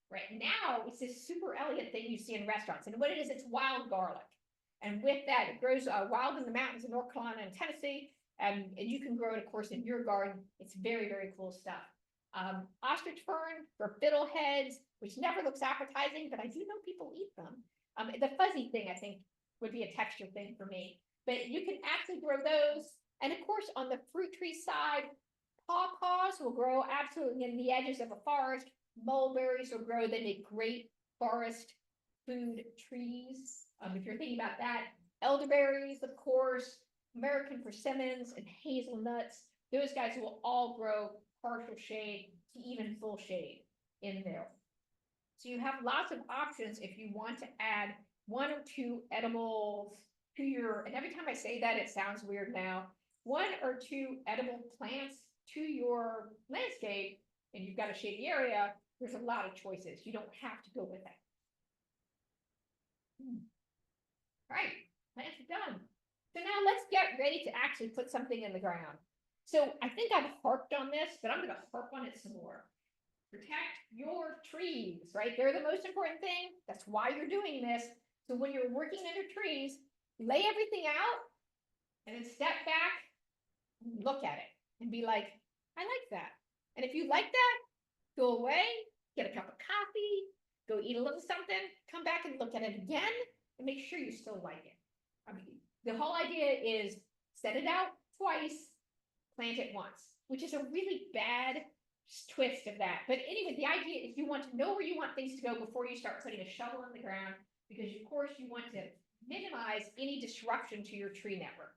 Right now, it's this super elegant thing you see in restaurants. And what it is, it's wild garlic. And with that, it grows wild in the mountains in North Carolina and Tennessee. And you can grow it, of course, in your garden. It's very, very cool stuff. Ostrich fern for fiddleheads, which never looks appetizing, but I do know people eat them. The fuzzy thing, I think, would be a texture thing for me. But you can actually grow those. And of course, on the fruit tree side, pawpaws will grow absolutely in the edges of a forest. Mulberries will grow. They make great forest food trees. If you're thinking about that, elderberries, of course, American persimmons and hazelnuts, those guys will all grow partial shade to even full shade in there. So you have lots of options if you want to add 1 or 2 edibles to your, and every time I say that, it sounds weird now, 1 or 2 edible plants to your landscape, and you've got a shady area, there's a lot of choices. You don't have to go with that. All right, plants are done. So now let's get ready to actually put something in the ground. So I think I've harped on this, but I'm going to harp on it some more. Protect your trees, right? They're the most important thing. That's why you're doing this. So when you're working under trees, lay everything out and then step back, look at it and be like, I like that. And if you like that, go away, get a cup of coffee, go eat a little something, come back and look at it again and make sure you still like it. I mean, the whole idea is set it out twice, plant it once, which is a really bad twist of that. But anyway, the idea is you want to know where you want things to go before you start putting a shovel in the ground, because of course you want to minimize any disruption to your tree network.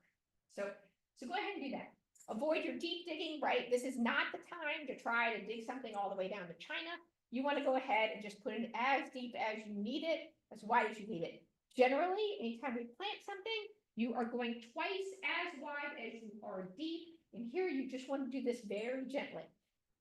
So go ahead and do that. Avoid your deep digging, right? This is not the time to try to dig something all the way down to China. You want to go ahead and just put it as deep as you need it, as wide as you need it. Generally, anytime we plant something, you are going twice as wide as you are deep. And here you just want to do this very gently.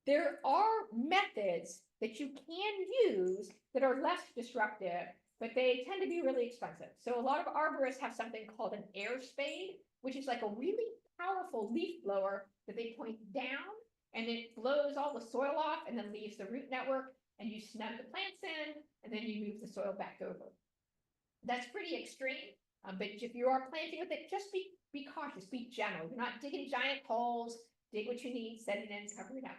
There are methods that you can use that are less disruptive, but they tend to be really expensive. So a lot of arborists have something called an air spade, which is like a really powerful leaf blower that they point down and it blows all the soil off and then leaves the root network, and you snug the plants in and then you move the soil back over. That's pretty extreme, but if you are planting with it, just be cautious, be gentle. You're not digging giant holes, dig what you need, set it in, cover it up.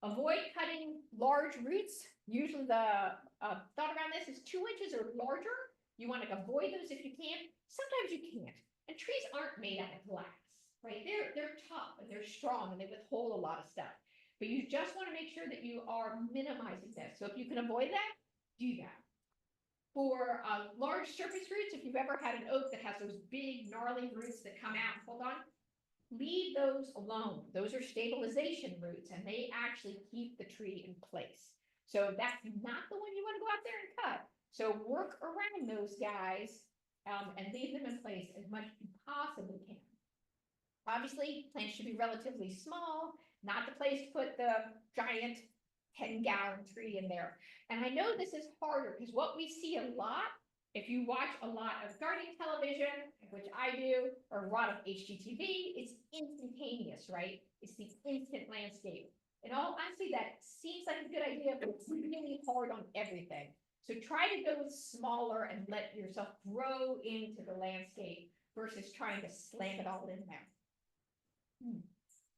Avoid cutting large roots. Usually the thought around this is 2 inches or larger. You want to avoid those if you can. Sometimes you can't. And trees aren't made out of glass, right? They're tough and they're strong and they withhold a lot of stuff. But you just want to make sure that you are minimizing this. So if you can avoid that, do that. For large surface roots, if you've ever had an oak that has those big gnarly roots that come out and hold on, leave those alone. Those are stabilization roots and they actually keep the tree in place. So that's not the one you want to go out there and cut. So work around those guys and leave them in place as much as you possibly can. Obviously, plants should be relatively small, not the place to put the giant 10-gallon tree in there. And I know this is harder because what we see a lot, if you watch a lot of gardening television, which I do, or a lot of HGTV, it's instantaneous, right? It's the instant landscape. And all honestly, that seems like a good idea, but it's really hard on everything. So try to go smaller and let yourself grow into the landscape versus trying to slam it all in there.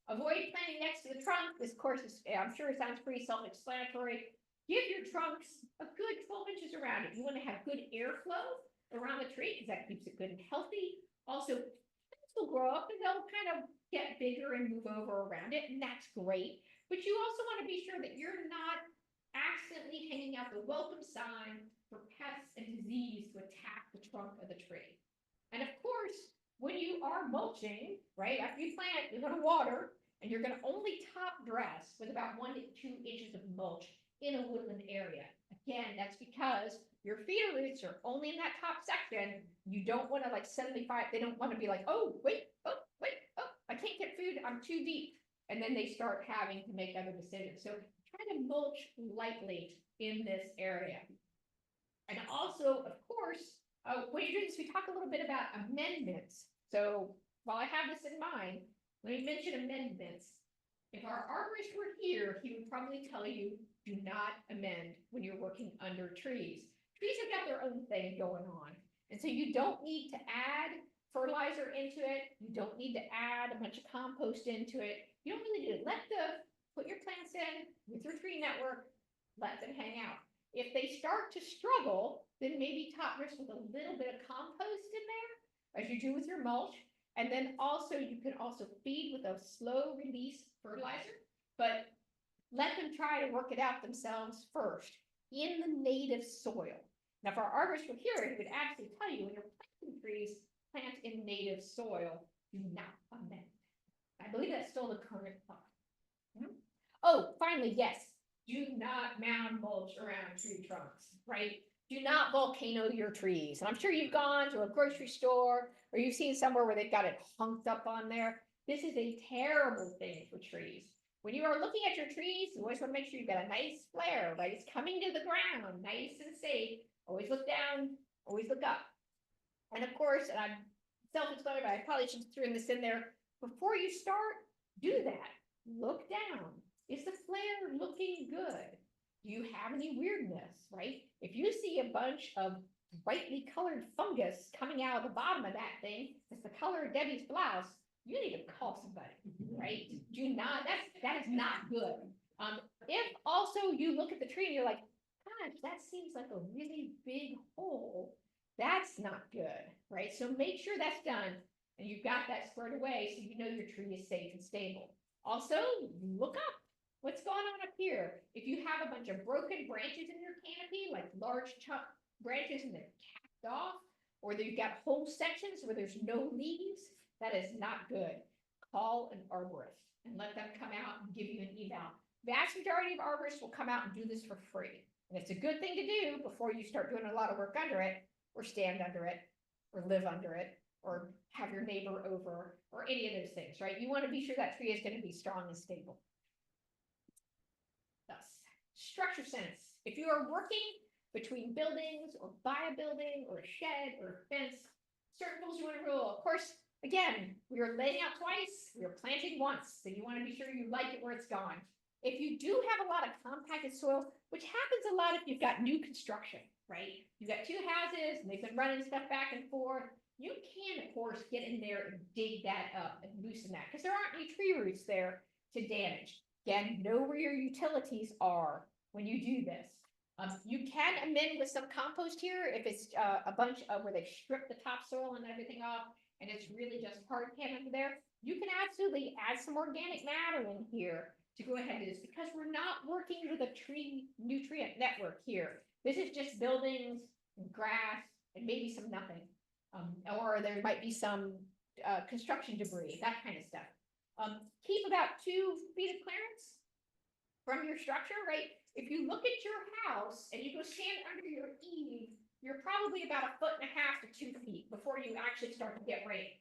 Avoid planting next to the trunk. This course is, I'm sure it sounds pretty self-explanatory. Give your trunks a good 12 inches around it. You want to have good airflow around the tree because that keeps it good and healthy. Also, plants will grow up and they'll kind of get bigger and move over around it, and that's great. But you also want to be sure that you're not accidentally hanging out the welcome sign for pests and disease to attack the trunk of the tree. And of course, when you are mulching, right, after you plant, you're gonna water, and you're gonna only top dress with about 1 to 2 inches of mulch in a woodland area. Again, that's because your feeder roots are only in that top section. You don't wanna like suddenly find, they don't wanna be like, oh, wait, oh, I can't get food, I'm too deep. And then they start having to make other decisions. So try to mulch lightly in this area. And also, of course, when you're doing this, we talk a little bit about amendments. So while I have this in mind, let me mention amendments. If our arborist were here, he would probably tell you, do not amend when you're working under trees. Trees have got their own thing going on. And so you don't need to add fertilizer into it. You don't need to add a bunch of compost into it. You don't really need to put your plants in with your tree network, let them hang out. If they start to struggle, then maybe top dress with a little bit of compost in there, as you do with your mulch. And then also, you can also feed with a slow release fertilizer, but let them try to work it out themselves first in the native soil. Now, if our arborist were here, he would actually tell you when you're planting trees, plant in native soil, do not amend. I believe that's still the current thought. Oh, finally, yes, do not mound mulch around tree trunks, right? Do not volcano your trees. And I'm sure you've gone to a grocery store or you've seen somewhere where they've got it hunked up on there. This is a terrible thing for trees. When you are looking at your trees, you always want to make sure you've got a nice flare, right? It's coming to the ground, nice and safe. Always look down, always look up. And of course, and I'm self-explanatory, but I probably should throw this in there. Before you start, do that. Look down. Is the flare looking good? Do you have any weirdness, right? If you see a bunch of brightly colored fungus coming out of the bottom of that thing, it's the color of Debbie's blouse, you need to call somebody, right? Do not, that is not good. If also you look at the tree and you're like, gosh, that seems like a really big hole, that's not good, right? So make sure that's done and you've got that squared away so you know your tree is safe and stable. Also, look up. What's going on up here? If you have a bunch of broken branches in your canopy, like large chunk branches and they're capped off, or you've got whole sections where there's no leaves, that is not good. Call an arborist and let them come out and give you an eval. Vast majority of arborists will come out and do this for free. And it's a good thing to do before you start doing a lot of work under it, or stand under it, or live under it, or have your neighbor over, or any of those things, right? You want to be sure that tree is going to be strong and stable. Thus, structure sense. If you are working between buildings or by a building or a shed or a fence, certain rules you want to rule. Of course, again, we are laying out twice, we are planting once, so you want to be sure you like it where it's gone. If you do have a lot of compacted soil, which happens a lot if you've got new construction, right? You've got two houses and they've been running stuff back and forth. You can, of course, get in there and dig that up and loosen that because there aren't any tree roots there to damage. Again, know where your utilities are when you do this. You can amend with some compost here if it's a bunch of where they've stripped the topsoil and everything off and it's really just hard pan under there. You can absolutely add some organic matter in here to go ahead and do this because we're not working with a tree nutrient network here. This is just buildings and grass and maybe some nothing. Or there might be some construction debris, that kind of stuff. Keep about 2 feet of clearance from your structure, right? If you look at your house and you go stand under your eave, you're probably about 1.5 to 2 feet before you actually start to get rain,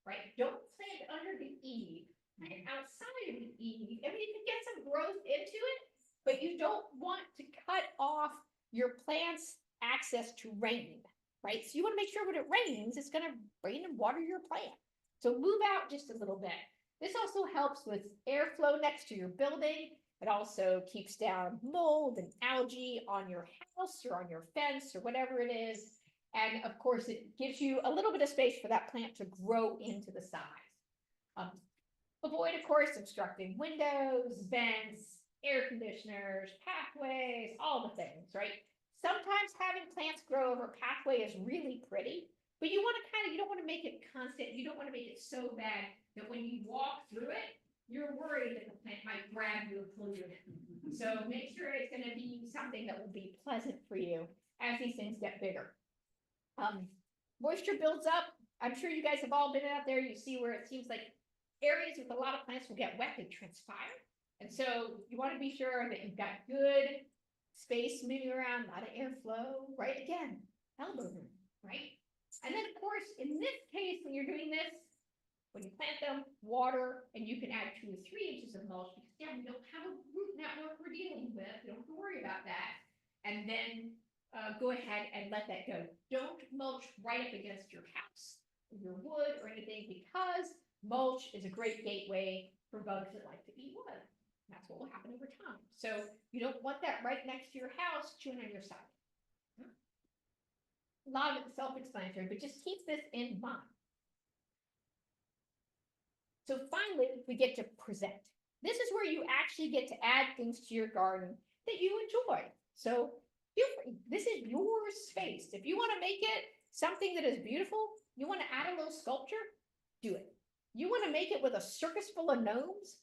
right? Don't plant under the eave. Plant outside of the eave. I mean, you can get some growth into it, but you don't want to cut off your plant's access to rain, right? So you want to make sure when it rains, it's going to rain and water your plant. So move out just a little bit. This also helps with airflow next to your building. It also keeps down mold and algae on your house or on your fence or whatever it is. And of course, it gives you a little bit of space for that plant to grow into the size. Avoid, of course, obstructing windows, vents, air conditioners, pathways, all the things, right? Sometimes having plants grow over a pathway is really pretty, but you want to you don't want to make it constant. You don't want to make it so bad that when you walk through it, you're worried that the plant might grab you and pull you in. So make sure it's gonna be something that will be pleasant for you as these things get bigger. Moisture builds up. I'm sure you guys have all been out there. You see where it seems like areas with a lot of plants will get wet and transpire. And so you want to be sure that you've got good space moving around, a lot of airflow, right? Again, elbow room, right? And then of course, in this case, when you're doing this, when you plant them, water, and you can add 2 to 3 inches of mulch because yeah, we don't have a root network we're dealing with. You don't have to worry about that. And then go ahead and let that go. Don't mulch right up against your house, or your wood, or anything, because mulch is a great gateway for bugs that like to eat wood. That's what will happen over time. So you don't want that right next to your house chewing on your side. A lot of it's self-explanatory, but just keep this in mind. So finally, we get to present. This is where you actually get to add things to your garden that you enjoy. So feel free. This is your space. If you want to make it something that is beautiful, you want to add a little sculpture, do it. You want to make it with a circus full of gnomes,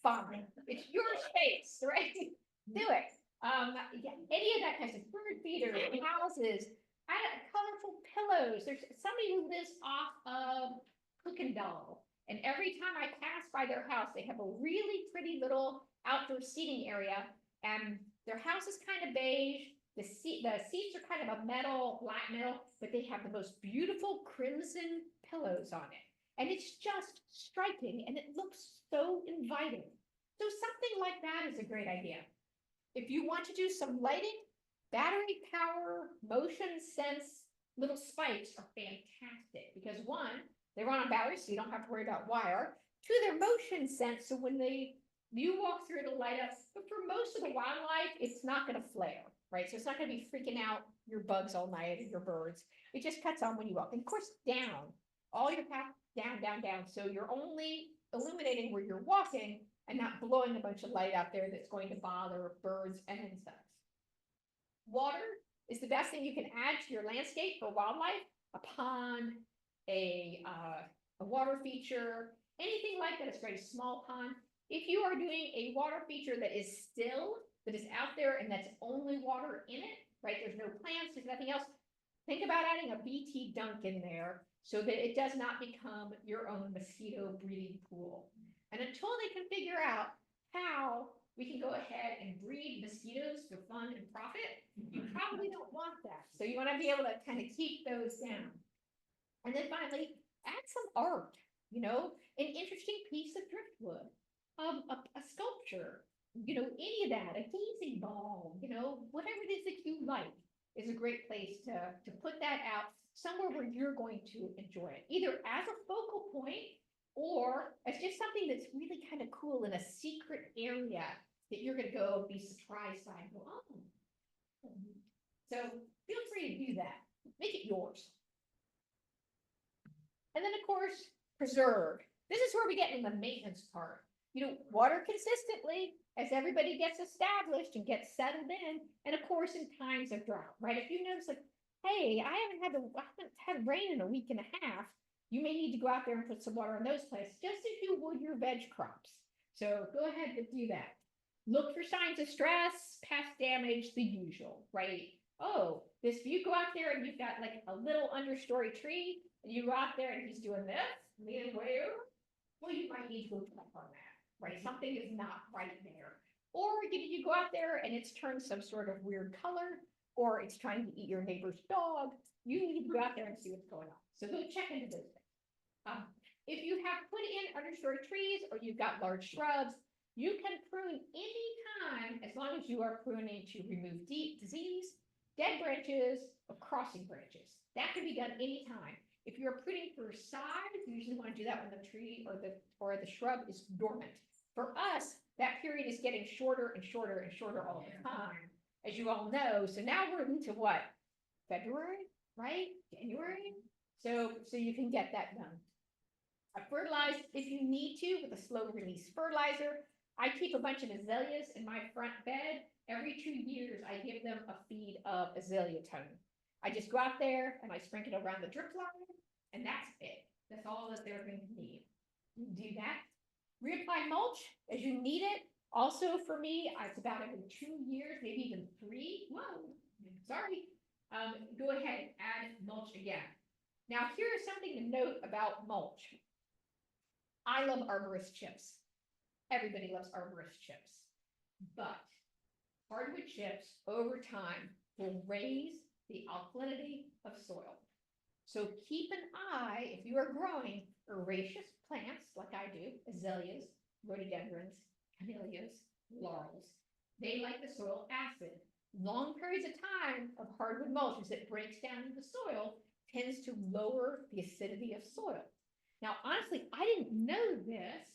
fine. It's your space, right? Do it. Yeah, any of that kind of bird feeders, houses, colorful pillows. There's somebody who lives off of Cooking Doll. And every time I pass by their house, they have a really pretty little outdoor seating area. And their house is kind of beige. The seats are kind of a black metal, but they have the most beautiful crimson pillows on it. And it's just striking and it looks so inviting. So something like that is a great idea. If you want to do some lighting, battery power, motion sense little spikes are fantastic because one, they run on batteries, so you don't have to worry about wire. Two, they're motion sense, so when you walk through, it'll light up. But for most of the wildlife, it's not going to flare, right? So it's not going to be freaking out your bugs all night or your birds. It just cuts on when you walk. And of course, down. All your path down, down, down. So you're only illuminating where you're walking and not blowing a bunch of light out there that's going to bother birds and insects. Water is the best thing you can add to your landscape for wildlife. A pond, a water feature, anything like that. It's great. A small pond. If you are doing a water feature that is still, that is out there and that's only water in it, right? There's no plants, there's nothing else. Think about adding a BT dunk in there so that it does not become your own mosquito breeding pool. And until they can figure out how we can go ahead and breed mosquitoes for fun and profit, you probably don't want that. So you want to be able to kind of keep those down. And then finally, add some art, an interesting piece of driftwood, a sculpture, any of that, a gazing ball, whatever it is that you like is a great place to put that out somewhere where you're going to enjoy it, either as a focal point or as just something that's really kind of cool in a secret area that you're going to go be surprised by and go, oh. So feel free to do that. Make it yours. And then, of course, preserve. This is where we get in the maintenance part. Water consistently as everybody gets established and gets settled in. And of course, in times of drought, right? If you notice like, hey, I haven't had rain in a week and a half, you may need to go out there and put some water in those places, just as you would your veg crops. So go ahead and do that. Look for signs of stress, pest damage, the usual, right? Oh, if you go out there and you've got like a little understory tree, and you go out there and he's doing this, leaning way over, well, you might need to go check on that, right? Something is not right there. Or you go out there and it's turned some sort of weird color, or it's trying to eat your neighbor's dog. You need to go out there and see what's going on. So go check into those things. If you have put in understory trees or you've got large shrubs, you can prune any time as long as you are pruning to remove disease, dead branches, or crossing branches. That can be done anytime. If you're pruning for size, you usually want to do that when the tree or the shrub is dormant. For us, that period is getting shorter and shorter and shorter all the time, as you all know. So now we're into what? February, right? January? So you can get that done. Fertilize if you need to with a slow release fertilizer. I keep a bunch of azaleas in my front bed. Every 2 years, I give them a feed of azalea tone. I just go out there and I sprinkle it around the drip line, and that's it. That's all that they're going to need. Do that. Reapply mulch as you need it. Also for me, it's about every 2 years, maybe even 3. Whoa, sorry. Go ahead and add mulch again. Now, here is something to note about mulch. I love arborist chips. Everybody loves arborist chips. But hardwood chips over time will raise the alkalinity of soil. So keep an eye, if you are growing herbaceous plants like I do, azaleas, rhododendrons, camellias, laurels, they like the soil acid. Long periods of time of hardwood mulch as it breaks down into the soil tends to lower the acidity of soil. Now, honestly, I didn't know this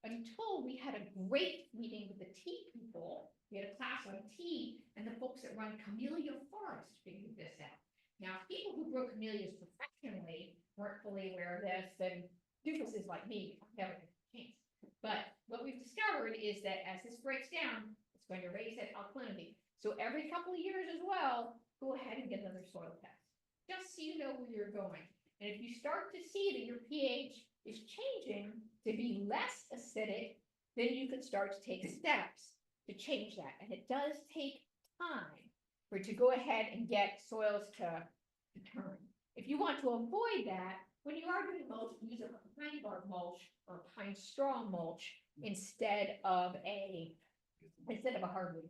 until we had a great meeting with the tea people. We had a class on tea, and the folks that run Camellia Forest figured this out. Now, people who grow camellias professionally weren't fully aware of this, and doofuses like me never had a chance. But what we've discovered is that as this breaks down, it's going to raise that alkalinity. So every couple of years as well, go ahead and get another soil test, just so you know where you're going. And if you start to see that your pH is changing to be less acidic, then you can start to take steps to change that. And it does take time for it to go ahead and get soils to turn. If you want to avoid that, when you are doing mulch, use a pine bark mulch or pine straw mulch instead of a hardwood.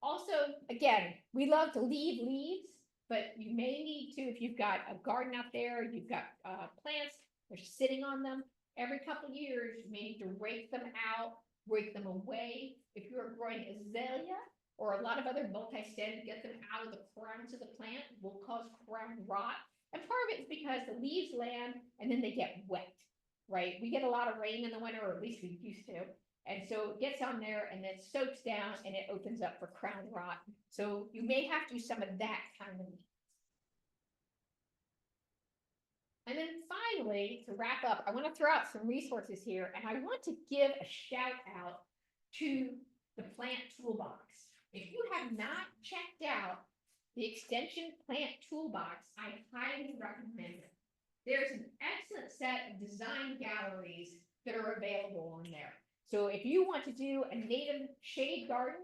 Also, again, we love to leave leaves, but you may need to, if you've got a garden out there, you've got plants, they're sitting on them. Every couple of years, you may need to rake them out, rake them away. If you're growing azalea or a lot of other multi-stem, get them out of the crowns of the plant, will cause crown rot. And part of it is because the leaves land and then they get wet, right? We get a lot of rain in the winter, or at least we used to. And so it gets on there and then soaks down and it opens up for crown rot. So you may have to do some of that kind of maintenance. And then finally, to wrap up, I want to throw out some resources here, and I want to give a shout out to the Plant Toolbox. If you have not checked out the Extension Plant Toolbox, I highly recommend it. There's an excellent set of design galleries that are available on there. So if you want to do a native shade garden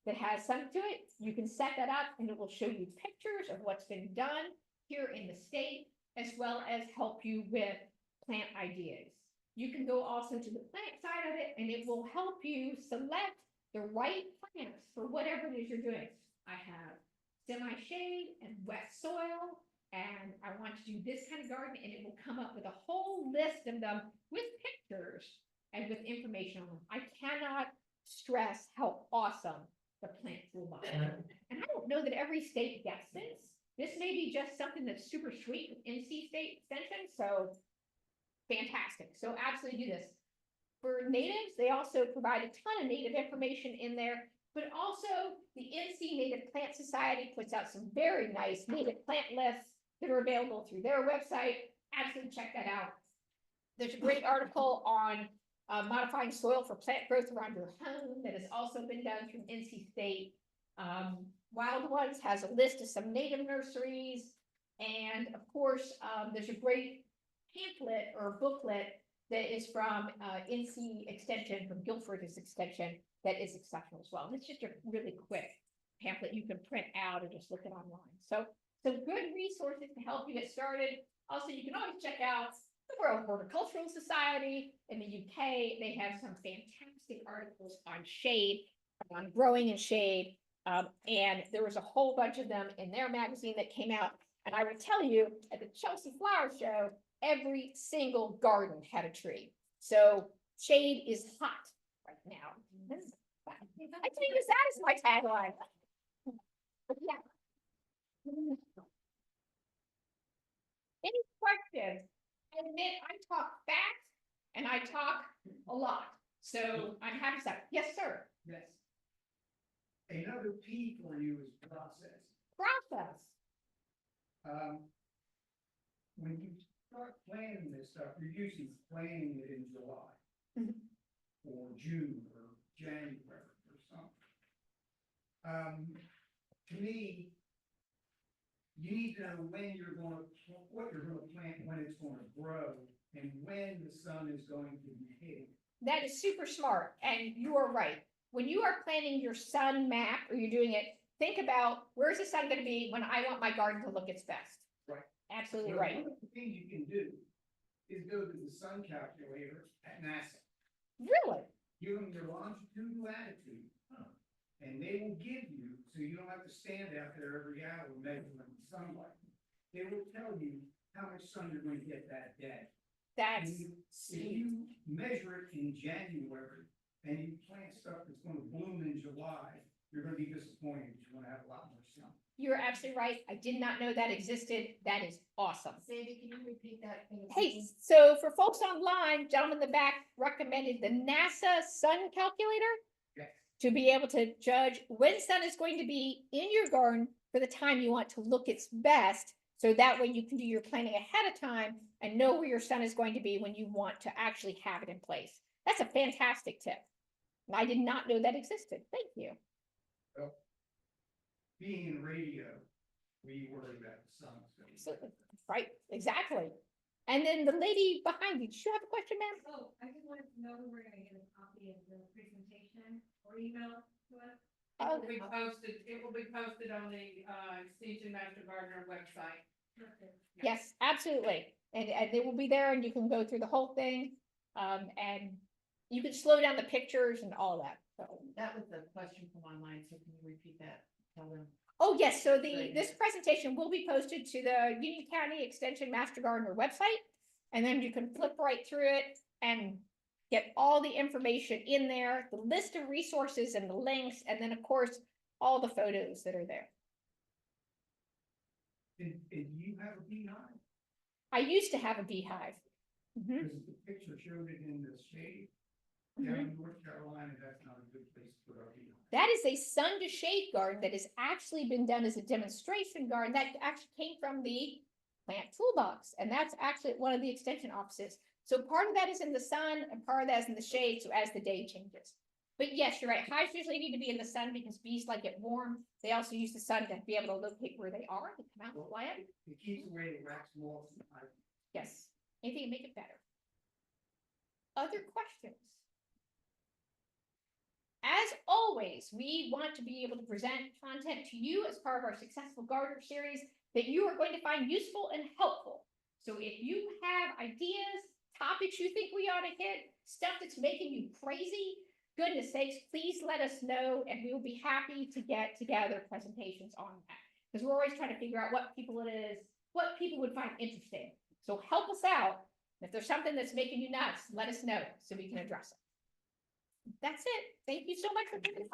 that has something to it, you can set that up and it will show you pictures of what's been done here in the state, as well as help you with plant ideas. You can go also to the plant side of it and it will help you select the right plants for whatever it is you're doing. I have semi-shade and wet soil, and I want to do this kind of garden, and it will come up with a whole list of them with pictures and with information on them. I cannot stress how awesome the Plant Toolbox is. And I don't know that every state gets this. This may be just something that's super sweet with NC State Extension, so fantastic. So absolutely do this. For natives, they also provide a ton of native information in there, but also the NC Native Plant Society puts out some very nice native plant lists that are available through their website. Absolutely check that out. There's a great article on modifying soil for plant growth around your home that has also been done through NC State. Wild Ones has a list of some native nurseries. And of course, there's a great pamphlet or booklet that is from NC Extension, from Guilford's Extension, that is exceptional as well. And it's just a really quick pamphlet you can print out or just look it online. So some good resources to help you get started. Also, you can always check out the World Horticultural Society in the UK. They have some fantastic articles on shade, on growing in shade. And there was a whole bunch of them in their magazine that came out. And I would tell you, at the Chelsea Flower Show, every single garden had a tree. So shade is hot right now. I can use that as my tagline. Yeah. Any questions? I admit I talk fast and I talk a lot. So I'm happy to start. Yes, sir. Yes. Another P for you is process. Process. When you start planning this stuff, you're usually planning it in July. Mhm. Or June or January or something. To me, you need to know when you're going to, what you're going to plant, when it's going to grow, and when the sun is going to be hitting. That is super smart, and you are right. When you are planning your sun map or you're doing it, think about where's the sun gonna be when I want my garden to look its best. Right. Absolutely Well, right. one of the things you can do is go to the sun calculator at NASA. Really? Give them your longitude and latitude. And they will give you, so you don't have to stand out there every hour measuring the sunlight. They will tell you how much sun you're going to get that day. That's If sweet. you measure it in January and you plant stuff that's gonna bloom in July, you're gonna be disappointed, because you're gonna have a lot more sun. You're absolutely right. I did not know that existed. That is awesome. Sandy, can you repeat that? Hey, so for folks online, gentleman in the back recommended the NASA sun calculator Yes. to be able to judge when sun is going to be in your garden for the time you want to look its best. So that way you can do your planning ahead of time and know where your sun is going to be when you want to actually have it in place. That's a fantastic tip. And I did not know that existed. Thank you. Being in radio, we worry about the sun. Absolutely. Right, exactly. And then the lady behind you, did you have a question, ma'am? Oh, I just wanted to know when we're gonna get a copy of the presentation or email to us. It Oh, will be posted on the, Extension Master Gardener website. Perfect. yes, absolutely. And they will be there and you can go through the whole thing. And you can slow down the pictures and all that. So. That was the question from online, so can you repeat that? Tell them. Oh, yes, so this presentation will be posted to the Union County Extension Master Gardener website. And then you can flip right through it and get all the information in there, the list of resources and the links, and then of course, all the photos that are there. And you have a beehive? I used to have a beehive. Mhm. Because the picture showed it in the shade. Mhm. Down in North Carolina, that's not a good place to put our beehive. That is a sun to shade garden that has actually been done as a demonstration garden that actually came from the plant toolbox. And that's actually at one of the extension offices. So part of that is in the sun and part of that is in the shade. So as the day changes. But yes, you're right. Hives usually need to be in the sun because bees like it warm. They also use the sun to be able to locate where they are. They come out and fly it. It keeps away the wax moths and ivy. Yes, anything to make it better. Other questions? As always, we want to be able to present content to you as part of our Successful Gardener series that you are going to find useful and helpful. So if you have ideas, topics you think we ought to hit, stuff that's making you crazy, goodness sakes, please let us know and we will be happy to get together presentations on that. Because we're always trying to figure out what people would find interesting. So help us out. If there's something that's making you nuts, let us know so we can address it. That's it. Thank you so much for being here.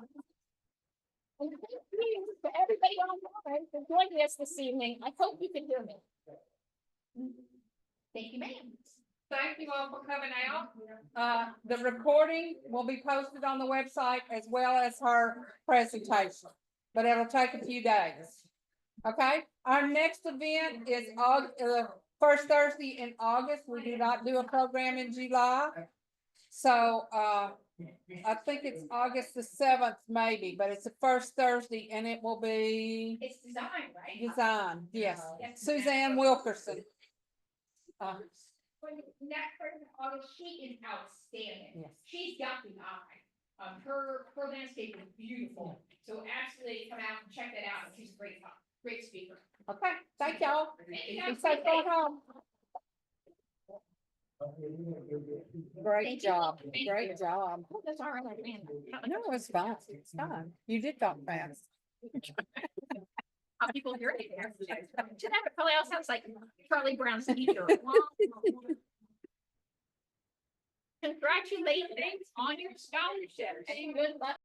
And thank you for everybody online for joining us this evening. I hope you can hear me. Thank you, ma'am. Thank you all for coming out. The recording will be posted on the website as well as her presentation, but it'll take a few days. Okay, our next event is first Thursday in August. We do not do a program in July. So, I think it's August the 7th, maybe, but it's the first Thursday and it will be It's design, right? design, yes. Yes. Suzanne Wilkerson. When the next person, August, she is outstanding. Yes. She's got the eye. Her landscape is beautiful. So absolutely come out and check that out. She's a great speaker. Okay, thank y'all. Thank you, Be guys. safe going home. Great Thank you. job, Thank you. great job. Oh, that's all right, man. No, it's fine, it's fine. You did talk fast. How people hear it. To that, it probably all sounds like Charlie Brown's teacher. Congratulations on your scholarship and good luck.